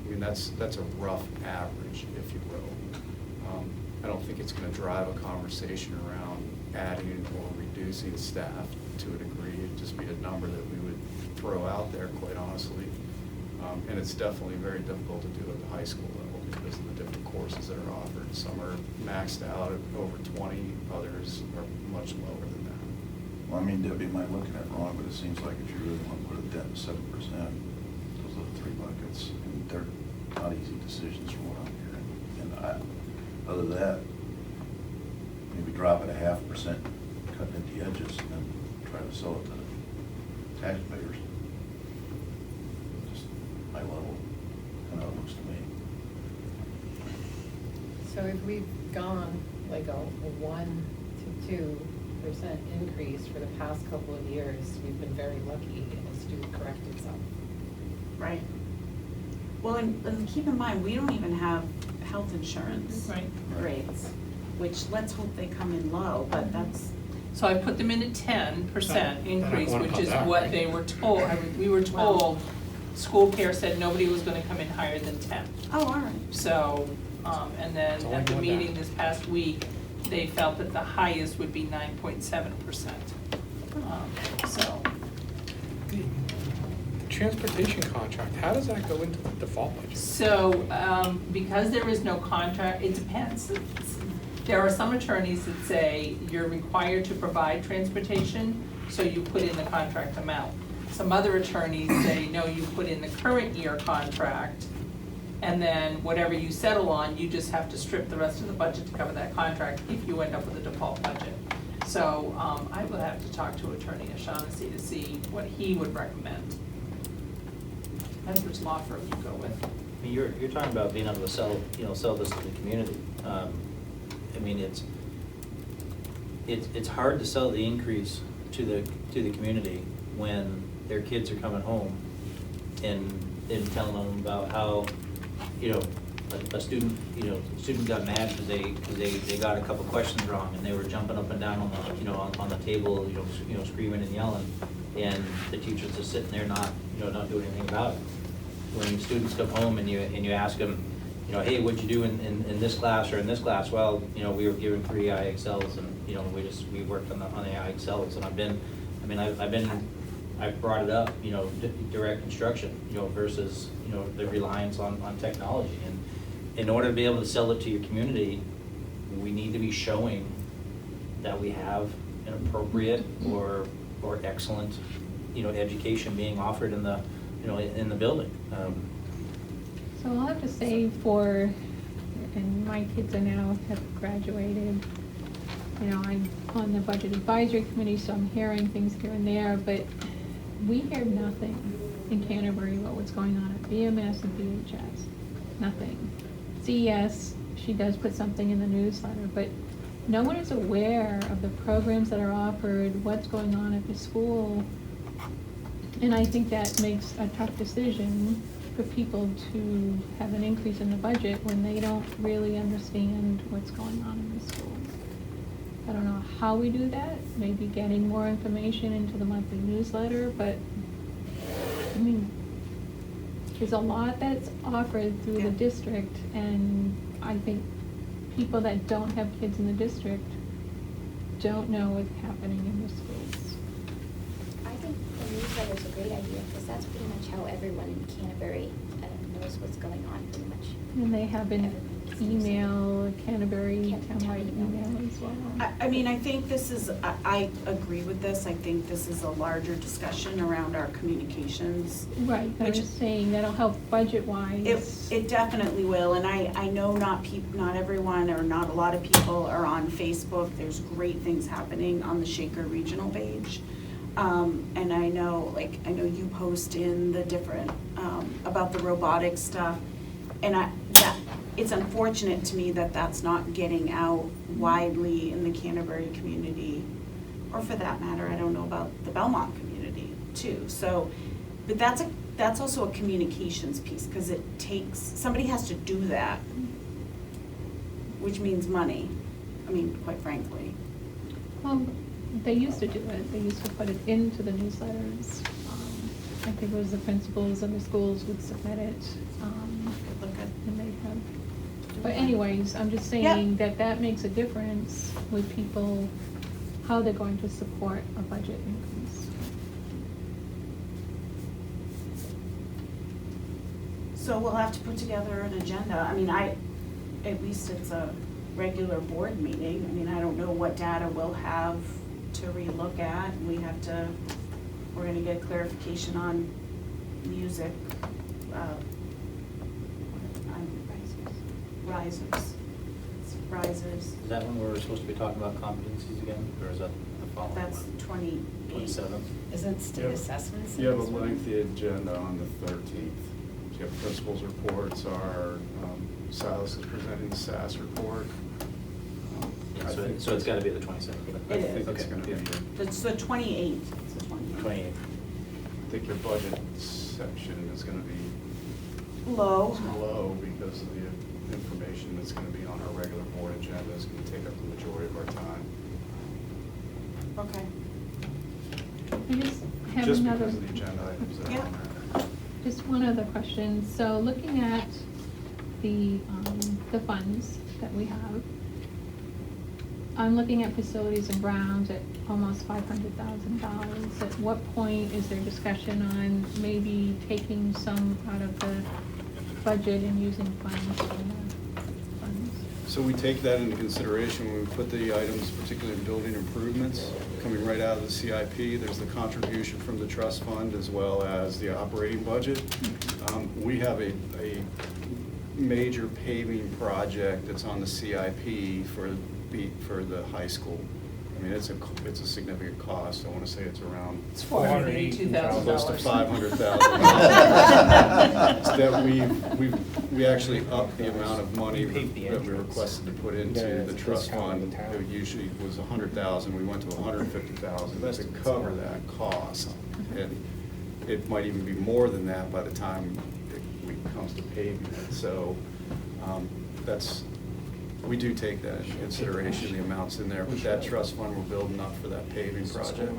Speaker 4: I mean, that's a rough average, if you will. I don't think it's gonna drive a conversation around adding or reducing staff to a degree. It'd just be a number that we would throw out there, quite honestly. And it's definitely very difficult to do at the high school level because of the different courses that are offered. Some are maxed out at over 20, others are much lower than that.
Speaker 9: Well, I mean, Debbie might look at it wrong, but it seems like if you really want to put a dent to 7%, those are the 3 buckets, and they're not easy decisions from what I'm hearing. And other than that, maybe drop it 0.5%, cut at the edges, and then try to sell it to taxpayers. Just high level, kind of looks to me.
Speaker 3: So if we've gone like a 1 to 2% increase for the past couple of years, we've been very lucky as to correct itself.
Speaker 1: Right. Well, and keep in mind, we don't even have health insurance rates, which let's hope they come in low, but that's.
Speaker 6: So I put them in a 10% increase,
Speaker 7: wanna
Speaker 6: which
Speaker 7: cut
Speaker 6: is
Speaker 7: that,
Speaker 6: what
Speaker 7: right?
Speaker 6: they were told. We were told, school care said nobody was gonna come in higher than 10.
Speaker 1: Oh, all right.
Speaker 6: So, and then
Speaker 7: It's only
Speaker 6: at the
Speaker 7: going down.
Speaker 6: meeting this past week, they felt that the highest would be 9.7%. So,
Speaker 7: Transportation contract, how does that go into the default budget?
Speaker 6: so, because there is no contract, it depends. There are some attorneys that say you're required to provide transportation, so you put in the contract amount. Some other attorneys say, no, you put in the current year contract, and then whatever you settle on, you just have to strip the rest of the budget to cover that contract if you end up with a default budget. So I will have to talk to Attorney O'Shaughnessy to see what he would recommend. Depends which law firm you go with.
Speaker 5: I mean, you're talking about being able to sell this to the community. I mean, it's hard to sell the increase to the community when their kids are coming home and telling them about how, a student got mad because they got a couple questions wrong, and they were jumping up and down on the table, screaming and yelling, and the teacher's just sitting there not doing anything about it. When students come home and you ask them, hey, what'd you do in this class or in this class? Well, we were given 3 IXLs, and we worked on the IXLs, and I've brought it up, direct instruction, versus the reliance on technology. And in order to be able to sell it to your community, we need to be showing that we have an appropriate or excellent, education being offered in the building.
Speaker 11: So I'll have to say and my kids are now have graduated, I'm on the budget advisory committee, so I'm hearing things here and there, but we hear nothing in Canterbury about what's going on at BMS and BHS, nothing. CES, she does put something in the newsletter, but no one is aware of the programs that are offered, what's going on at the school. And I think that makes a tough decision for people to have an increase in the budget when they don't really understand what's going on in the schools. I don't know how we do that, maybe getting more information into the monthly newsletter, but I mean, there's a lot that's offered through the district, and I think people that don't have kids in the district don't know what's happening in the schools.
Speaker 8: I think the newsletter is a great idea, because that's pretty much how everyone in Canterbury knows what's going on, pretty much.
Speaker 11: And they have an email, Canterbury townwide email as well.
Speaker 1: I mean, I think this is, I agree with this. I think this is a larger discussion around our communications.
Speaker 11: Right, but I'm just saying that'll help budget-wise.
Speaker 1: It definitely will, and I know not everyone or not a lot of people are on Facebook. There's great things happening on the Shaker Regional page. And I know you post in the different, about the robotics stuff. And it's unfortunate to me that that's not getting out widely in the Canterbury community, or for that matter, I don't know about the Belmont community too. So, but that's also a communications piece, because somebody has to do that, which means money, I mean, quite frankly.
Speaker 11: Well, they used to do it. They used to put it into the newsletters. I think it was the principals of the schools would submit it. And they'd have. But anyways, I'm just saying that makes a difference with people, how they're going to support a budget increase.
Speaker 1: So we'll have to put together an agenda. I mean, at least it's a regular board meeting. I mean, I don't know what data we'll have to relook at. We're gonna get clarification on music, risers.
Speaker 5: Is that when we're supposed to be talking about competencies again, or is that the following
Speaker 1: That's
Speaker 5: one?
Speaker 1: 27th.
Speaker 3: Isn't state assessments?
Speaker 4: You have a lengthy agenda on the 13th. You have principals' reports, Silas is presenting the SAS report.
Speaker 5: So it's gotta be the 27th.
Speaker 1: It is.
Speaker 4: I think it's gonna be,
Speaker 1: It's the 28th. It's the 28th.
Speaker 5: 28th.
Speaker 4: I think your budget section is gonna be
Speaker 1: Low.
Speaker 4: low because of the information that's gonna be on our regular board agenda is gonna take up the majority of our time.
Speaker 1: Okay.
Speaker 11: I just have
Speaker 4: Just
Speaker 11: another.
Speaker 4: because of the agenda items that are on there.
Speaker 11: Just one other question. So looking at the funds that we have, I'm looking at facilities and grounds at almost $500,000. At what point is there discussion on maybe taking some out of the budget and using funds for the funds?
Speaker 4: So we take that into consideration when we put the items, particularly in building improvements, coming right out of the CIP. There's the contribution from the trust fund as well as the operating budget. We have a major paving project that's on the CIP for the high school. I mean, it's a significant cost. I want to say it's around
Speaker 6: It's $482,000.
Speaker 4: close to $500,000. That we actually upped the amount of money that we requested to put into the trust fund. It usually was $100,000. We went to $150,000 to cover that cost, and it might even be more than that by the time it comes to paving it. So we do take that into consideration, the amounts in there, but that trust fund we're building up for that paving project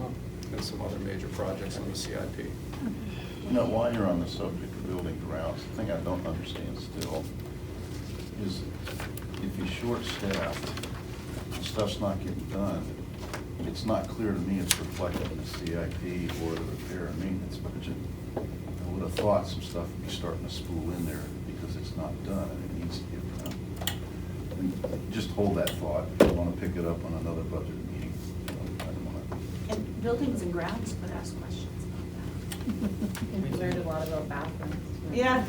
Speaker 4: and some other major projects on the CIP.
Speaker 9: You know, while you're on the subject of building grounds, the thing I don't understand still is if you're short-staffed, and stuff's not getting done, it's not clear to me it's reflected in the CIP or the repair and maintenance budget. I would have thought some stuff would be starting to spool in there because it's not done and it needs to get done. And just hold that thought. If you want to pick it up on another budget meeting, I don't want to.
Speaker 1: And buildings and grounds could ask questions about that.
Speaker 3: We learned a lot about bathrooms.
Speaker 1: Yeah.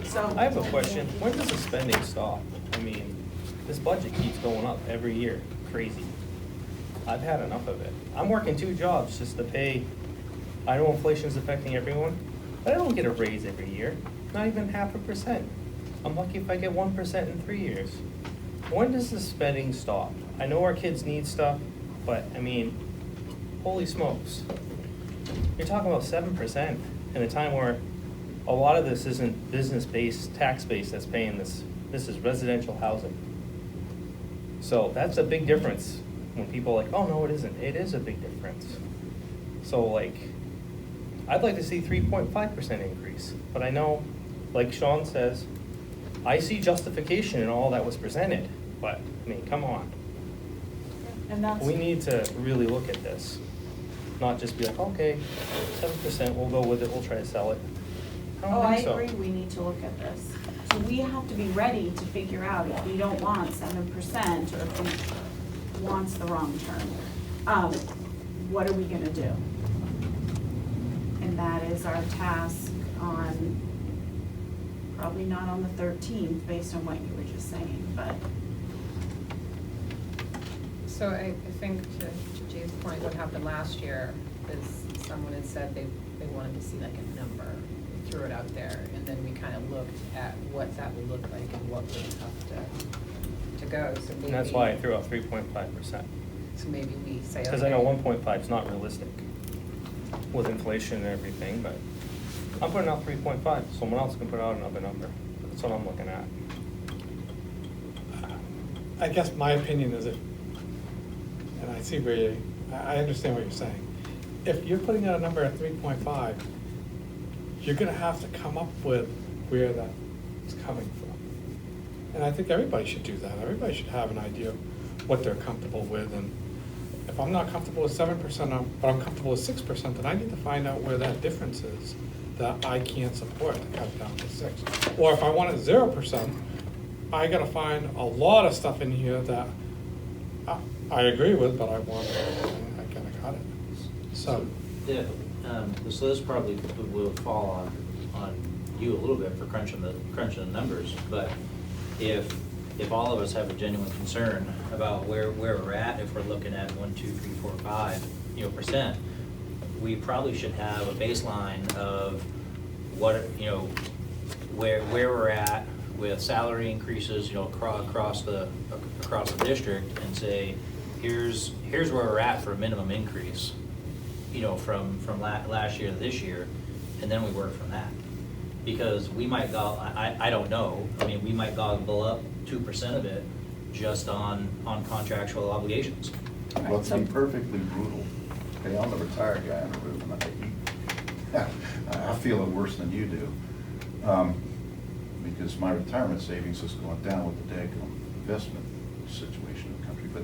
Speaker 1: So.
Speaker 19: I have a question. When does the spending stop? I mean, this budget keeps going up every year, crazy. I've had enough of it. I'm working 2 jobs just to pay. I know inflation's affecting everyone, but I don't get a raise every year, not even 0.5%. I'm lucky if I get 1% in 3 years. When does the spending stop? I know our kids need stuff, but I mean, holy smokes. You're talking about 7% in a time where a lot of this isn't business-based, tax-based that's paying this. This is residential housing. So that's a big difference when people are like, oh, no, it isn't. It is a big difference. So like, I'd like to see 3.5% increase, but I know, like Sean says, I see justification in all that was presented, but I mean, come on.
Speaker 1: And that's.
Speaker 19: We need to really look at this, not just be like, okay, 7%, we'll go with it, we'll try to sell it. I
Speaker 1: agree, we need to look at this. So we have to be ready to figure out if we don't want 7% or if we wants the wrong term. What are we gonna do? And that is our task on, probably not on the 13th, based on what you were just saying, but.
Speaker 3: So I think to Jay's point, what happened last year is someone had said they wanted to see like a number. We threw it out there, and then we kind of looked at what that would look like and what would have to go. So maybe,
Speaker 19: And that's why I threw out 3.5%.
Speaker 3: So maybe we say,
Speaker 19: Because I know 1.5 is not realistic with inflation and everything, but I'm putting out 3.5. Someone else can put out another number. That's what I'm looking at.
Speaker 7: I guess my opinion is and I see where I understand what you're saying. If you're putting out a number at 3.5, you're gonna have to come up with where that's coming from. And I think everybody should do that. Everybody should have an idea of what they're comfortable with. And if I'm not comfortable with 7%, but I'm comfortable with 6%, then I need to find out where that difference is that I can't support to cut down to 6. Or if I want it 0%, I gotta find a lot of stuff in here that I agree with, but I gotta cut it. So.
Speaker 5: Yeah, so this probably will fall on you a little bit for crunching the numbers, but if all of us have a genuine concern about where we're at, if we're looking at 1, 2, 3, 4, 5, percent, we probably should have a baseline of what, where we're at with salary increases, across the district, and say, here's where we're at for a minimum increase, from last year to this year, and then we work from that. Because we might go, I don't know, we might gobble up 2% of it just on contractual obligations.
Speaker 9: Well, to be perfectly brutal, okay, I'm the retired guy on the roof, and I feel it worse than you do. Because my retirement savings is going down with the daggone investment situation in the country, but,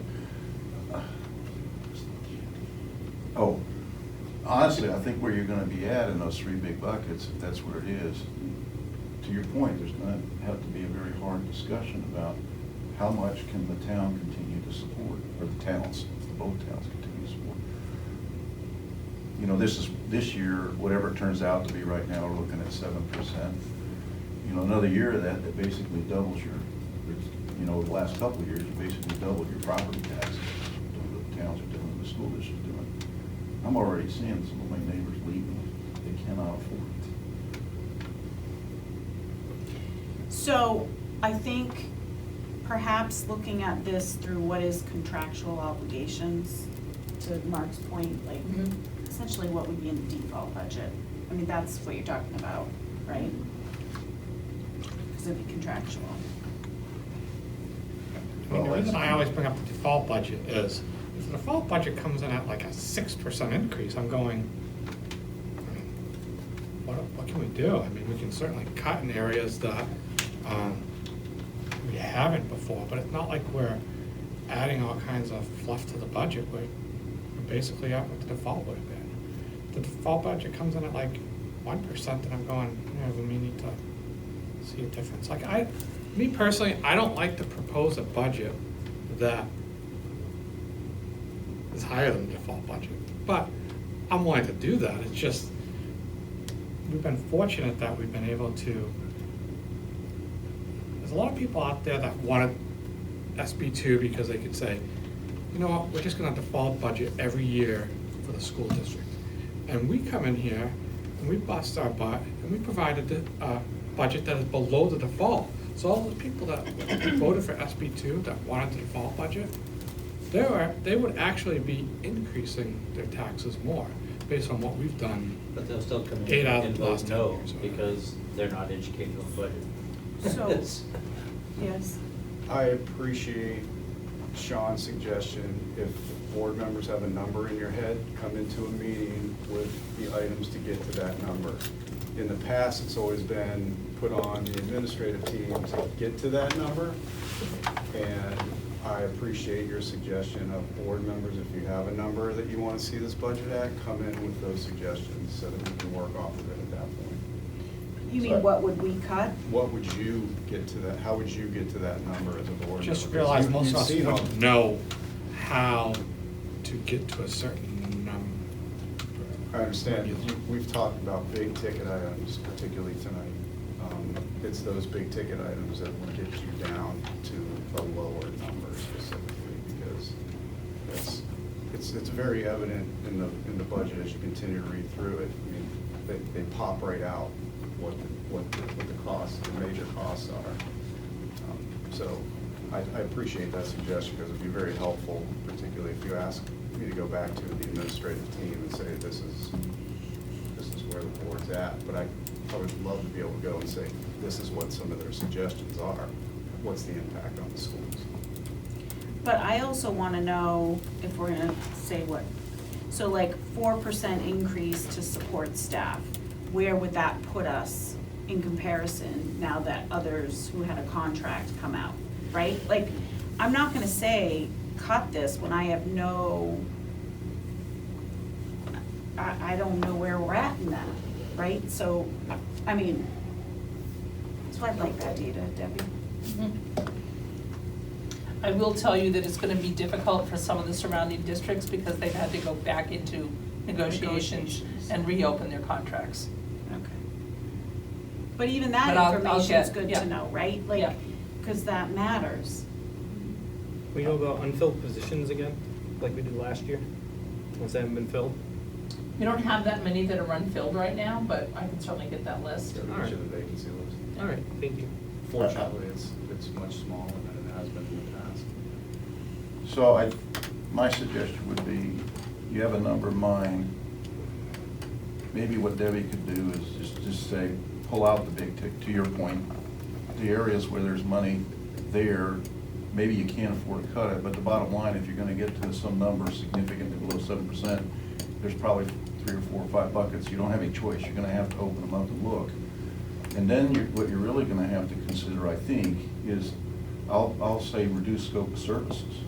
Speaker 9: honestly, I think where you're gonna be at in those 3 big buckets, if that's where it is, to your point, there's gonna have to be a very hard discussion about how much can the town continue to support, or the towns, both towns continue to support. This year, whatever it turns out to be right now, we're looking at 7%. you know, another year of that, that basically doubles your, you know, the last couple of years, you basically doubled your property taxes. What the towns are doing, the school district's doing. I'm already seeing some of my neighbors leaving. They cannot afford it.
Speaker 1: So I think perhaps looking at this through what is contractual obligations, to Mark's point, like essentially what would be in the default budget. I mean, that's what you're talking about, right? Because it'd be contractual.
Speaker 7: I mean, the reason I always bring up the default budget is, if the default budget comes in at like a 6% increase, I'm going, I mean, what can we do? I mean, we can certainly cut in areas that we haven't before, but it's not like we're adding all kinds of fluff to the budget. We're basically at what the default would have been. The default budget comes in at like 1%, and I'm going, you know, we may need to see a difference. Like me personally, I don't like to propose a budget that is higher than the default budget, but I'm willing to do that. It's just, we've been fortunate that we've been able to, there's a lot of people out there that wanted SB2 because they could say, you know what, we're just gonna default budget every year for the school district. And we come in here and we bust our butt and we provided a budget that is below the default. So all those people that voted for SB2 that wanted the default budget, they would actually be increasing their taxes more based on what we've done.
Speaker 5: But they'll still come in
Speaker 7: 8 out of
Speaker 5: and
Speaker 7: the
Speaker 5: vote
Speaker 7: last 10
Speaker 5: no,
Speaker 7: years.
Speaker 5: because they're not educated on budget.
Speaker 1: So, yes.
Speaker 4: I appreciate Sean's suggestion. If board members have a number in your head, come into a meeting with the items to get to that number. In the past, it's always been put on the administrative team to get to that number. And I appreciate your suggestion of board members, if you have a number that you want to see this budget at, come in with those suggestions so that we can work off of it at that point.
Speaker 1: You mean, what would we cut?
Speaker 4: What would you get to that, how would you get to that number as a board member?
Speaker 7: Just realize
Speaker 4: Because
Speaker 7: most of us
Speaker 4: you've seen all-
Speaker 7: wouldn't know how to get to a certain number.
Speaker 4: I understand. We've talked about big ticket items, particularly tonight. It's those big ticket items that will get you down to a lower number specifically, because it's very evident in the budget as you continue to read through it. I mean, they pop right out what the costs, the major costs are. So I appreciate that suggestion, because it'd be very helpful, particularly if you ask me to go back to the administrative team and say, this is where the board's at. But I would love to be able to go and say, this is what some of their suggestions are. What's the impact on the schools?
Speaker 1: But I also want to know if we're going to say what, so like 4% increase to support staff, where would that put us in comparison now that others who had a contract come out, right? Like, I'm not going to say cut this when I have no, I don't know where we're at in that, right? So, I mean, so I'd like that data, Debbie.
Speaker 6: I will tell you that it's gonna be difficult for some of the surrounding districts because they've had to go back into negotiations and reopen their contracts.
Speaker 1: Okay. But even that
Speaker 6: But I'll
Speaker 1: information is
Speaker 6: get-
Speaker 1: good
Speaker 6: yeah.
Speaker 1: to know, right? Like,
Speaker 6: Yeah.
Speaker 1: because that matters.
Speaker 19: We know about unfilled positions again, like we did last year, ones that haven't been filled?
Speaker 6: We don't have that many that are unfilled right now, but I can certainly get that list.
Speaker 4: Each of the vacancy list.
Speaker 19: All right, thank you.
Speaker 4: Fortunately, it's much smaller than it has been in the past.
Speaker 9: So my suggestion would be, you have a number in mind. Maybe what Debbie could do is just say, pull out the big tick, to your point, the areas where there's money there, maybe you can't afford to cut it, but the bottom line, if you're gonna get to some number significantly below 7%, there's probably 3 or 4 or 5 buckets. You don't have any choice. You're gonna have to open them up and look. And then what you're really gonna have to consider, I think, is, I'll say reduce scope of services.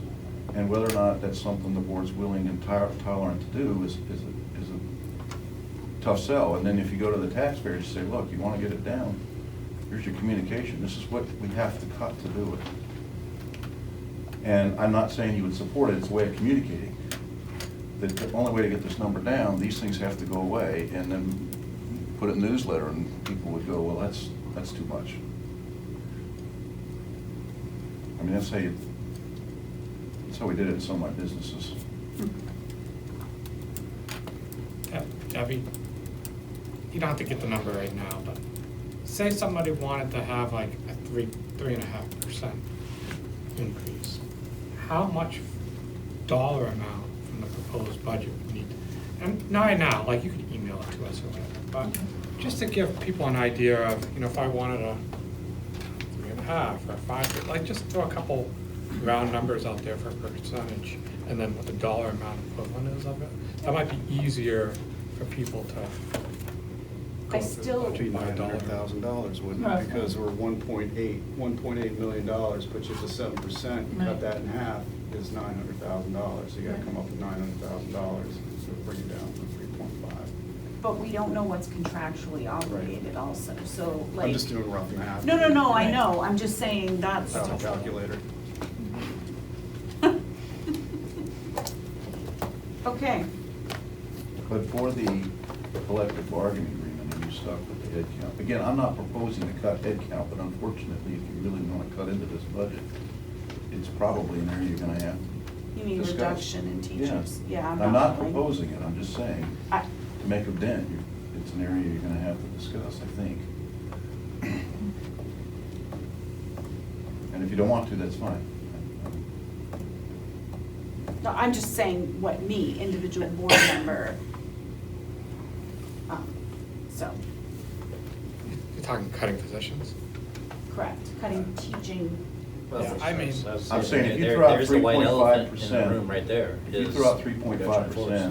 Speaker 9: And whether or not that's something the board's willing and tolerant to do is a tough sell. And then if you go to the taxpayers, say, look, you wanna get it down, here's your communication. This is what we have to cut to do it. And I'm not saying you would support it, it's a way of communicating. The only way to get this number down, these things have to go away, and then put it in the newsletter, and people would go, well, that's That's too much. I mean, that's how we did it in some of my businesses.
Speaker 7: Debbie, you don't have to get the number right now, but say somebody wanted to have like a 3.5% increase. How much dollar amount from the proposed budget we need? And not right now, like you could email it to us or whatever, but just to give people an idea of, you know, if I wanted a 3.5 or 5, like just throw a couple round numbers out there for percentage, and then what the dollar amount equivalent is of it. That might be easier for people to
Speaker 1: I still.
Speaker 4: Be $900,000, wouldn't it? Because we're $1.8 million, puts you to 7%, you cut that in half, is $900,000. So you gotta come up with $900,000, so bring it down to 3.5.
Speaker 1: But we don't know what's contractually obligated also, so like.
Speaker 4: I'm just doing rough math.
Speaker 1: No, I know, I'm just saying that's.
Speaker 4: Without a calculator.
Speaker 1: Okay.
Speaker 9: But for the collective bargaining agreement, and you stuck with the head count. Again, I'm not proposing to cut head count, but unfortunately, if you really want to cut into this budget, it's probably an area you're gonna have to
Speaker 1: You mean
Speaker 9: discuss.
Speaker 1: reduction in teachers? Yeah,
Speaker 9: I'm not
Speaker 1: going-
Speaker 9: proposing it, I'm just saying,
Speaker 1: I-
Speaker 9: to make a dent, it's an area you're gonna have to discuss, I think. And if you don't want to, that's fine.
Speaker 1: No, I'm just saying what me, individual board member, so,
Speaker 7: You're talking cutting positions?
Speaker 1: correct, cutting teaching.
Speaker 5: Well,
Speaker 7: Yeah, I mean,
Speaker 9: I'm saying if you
Speaker 5: there-
Speaker 9: throw out
Speaker 5: there's the white elephant in the
Speaker 9: 3.5%,
Speaker 5: room right there.
Speaker 9: if you
Speaker 5: is
Speaker 9: throw out
Speaker 5: reduction in
Speaker 9: 3.5%,
Speaker 5: force.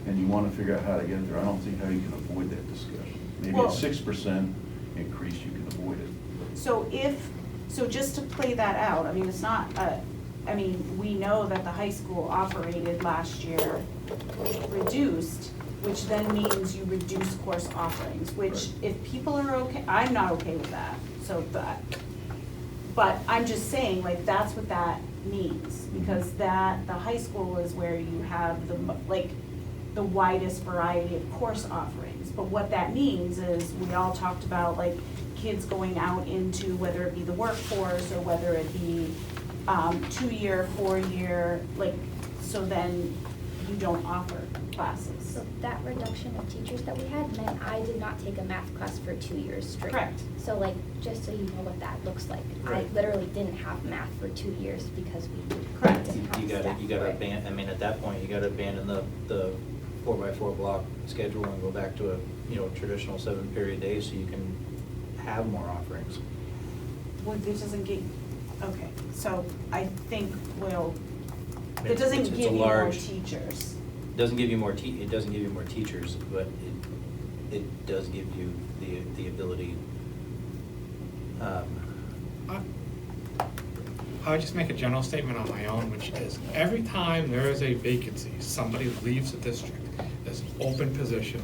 Speaker 9: and you wanna figure out how to get there, I don't see how you can avoid that discussion. Maybe
Speaker 1: Well-
Speaker 9: a 6% increase, you can avoid it.
Speaker 1: So just to play that out, I mean, it's not, I mean, we know that the high school operated last year reduced, which then means you reduce course offerings, which if people are okay, I'm not okay with that, so but I'm just saying, like, that's what that means, because the high school is where you have the widest variety of course offerings. But what that means is, we all talked about, like, kids going out into, whether it be the workforce or whether it be 2-year, 4-year, like, so then you don't offer classes.
Speaker 8: So that reduction of teachers that we had meant I did not take a math class for 2 years straight.
Speaker 1: Correct.
Speaker 8: So like, just so you know what that looks like.
Speaker 5: Right.
Speaker 8: I literally didn't have math for 2 years because we
Speaker 1: Correct.
Speaker 8: didn't have
Speaker 5: You
Speaker 8: staff
Speaker 5: gotta
Speaker 8: for it.
Speaker 5: abandon, I mean, at that point, you gotta abandon the 4x4 block schedule and go back to a, traditional 7-period day so you can have more offerings.
Speaker 1: Well, this doesn't get, okay, so I think, well, it
Speaker 5: It's-
Speaker 1: doesn't
Speaker 5: it's a
Speaker 1: give you more
Speaker 5: large-
Speaker 1: teachers.
Speaker 5: It doesn't give you more teachers, but it does give you the ability.
Speaker 7: I would just make a general statement on my own, which is every time there is a vacancy, somebody leaves the district, there's an open position,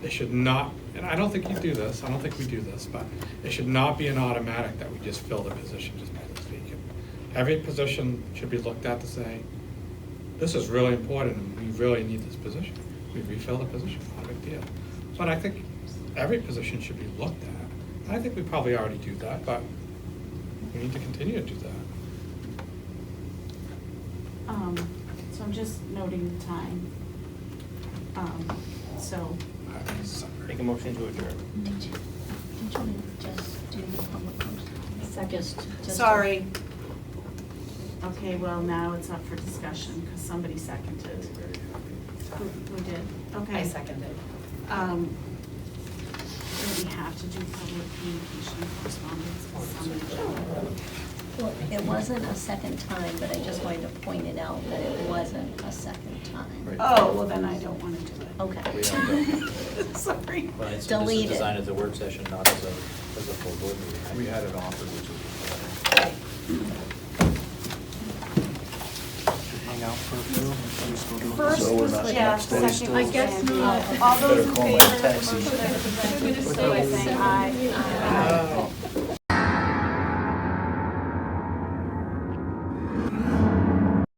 Speaker 7: it should not, and I don't think you do this, I don't think we do this, but it should not be an automatic that we just fill the position just by this vacant. Every position should be looked at to say, this is really important and we really need this position. We refill the position, not a big deal. But I think every position should be looked at. I think we probably already do that, but we need to continue to do that.
Speaker 1: So I'm just noting the time. So,
Speaker 19: Make a motion to adjourn.
Speaker 11: Did you just do the public post? Second.
Speaker 1: sorry. Okay, well, now it's up for discussion, because somebody seconded. Who did? Okay.
Speaker 3: I seconded.
Speaker 1: Do we have to do public communication and correspondence? 'Cause somebody-
Speaker 20: Well, it wasn't a second time, but I just wanted to point it out that it wasn't a second time.
Speaker 1: Oh, well, then I don't want to do it.
Speaker 20: Okay.
Speaker 5: We don't go.
Speaker 1: Sorry.
Speaker 5: Well, this
Speaker 20: Delete
Speaker 5: is
Speaker 20: it.
Speaker 5: designed as a work session, not as a full board meeting.
Speaker 4: We had it offered, which is.
Speaker 10: Hang out for a few, and just go do it.
Speaker 1: First
Speaker 9: So we're
Speaker 1: was
Speaker 9: not
Speaker 1: Jeff,
Speaker 9: backstage
Speaker 1: second
Speaker 9: still?
Speaker 1: was
Speaker 11: I guess
Speaker 1: Sandy.
Speaker 11: not.
Speaker 1: All those in
Speaker 9: Better call my
Speaker 1: favor of the
Speaker 9: taxi.
Speaker 1: motion as presented,
Speaker 11: I'm gonna
Speaker 1: indicate by
Speaker 11: say
Speaker 1: saying
Speaker 11: seven.
Speaker 1: aye.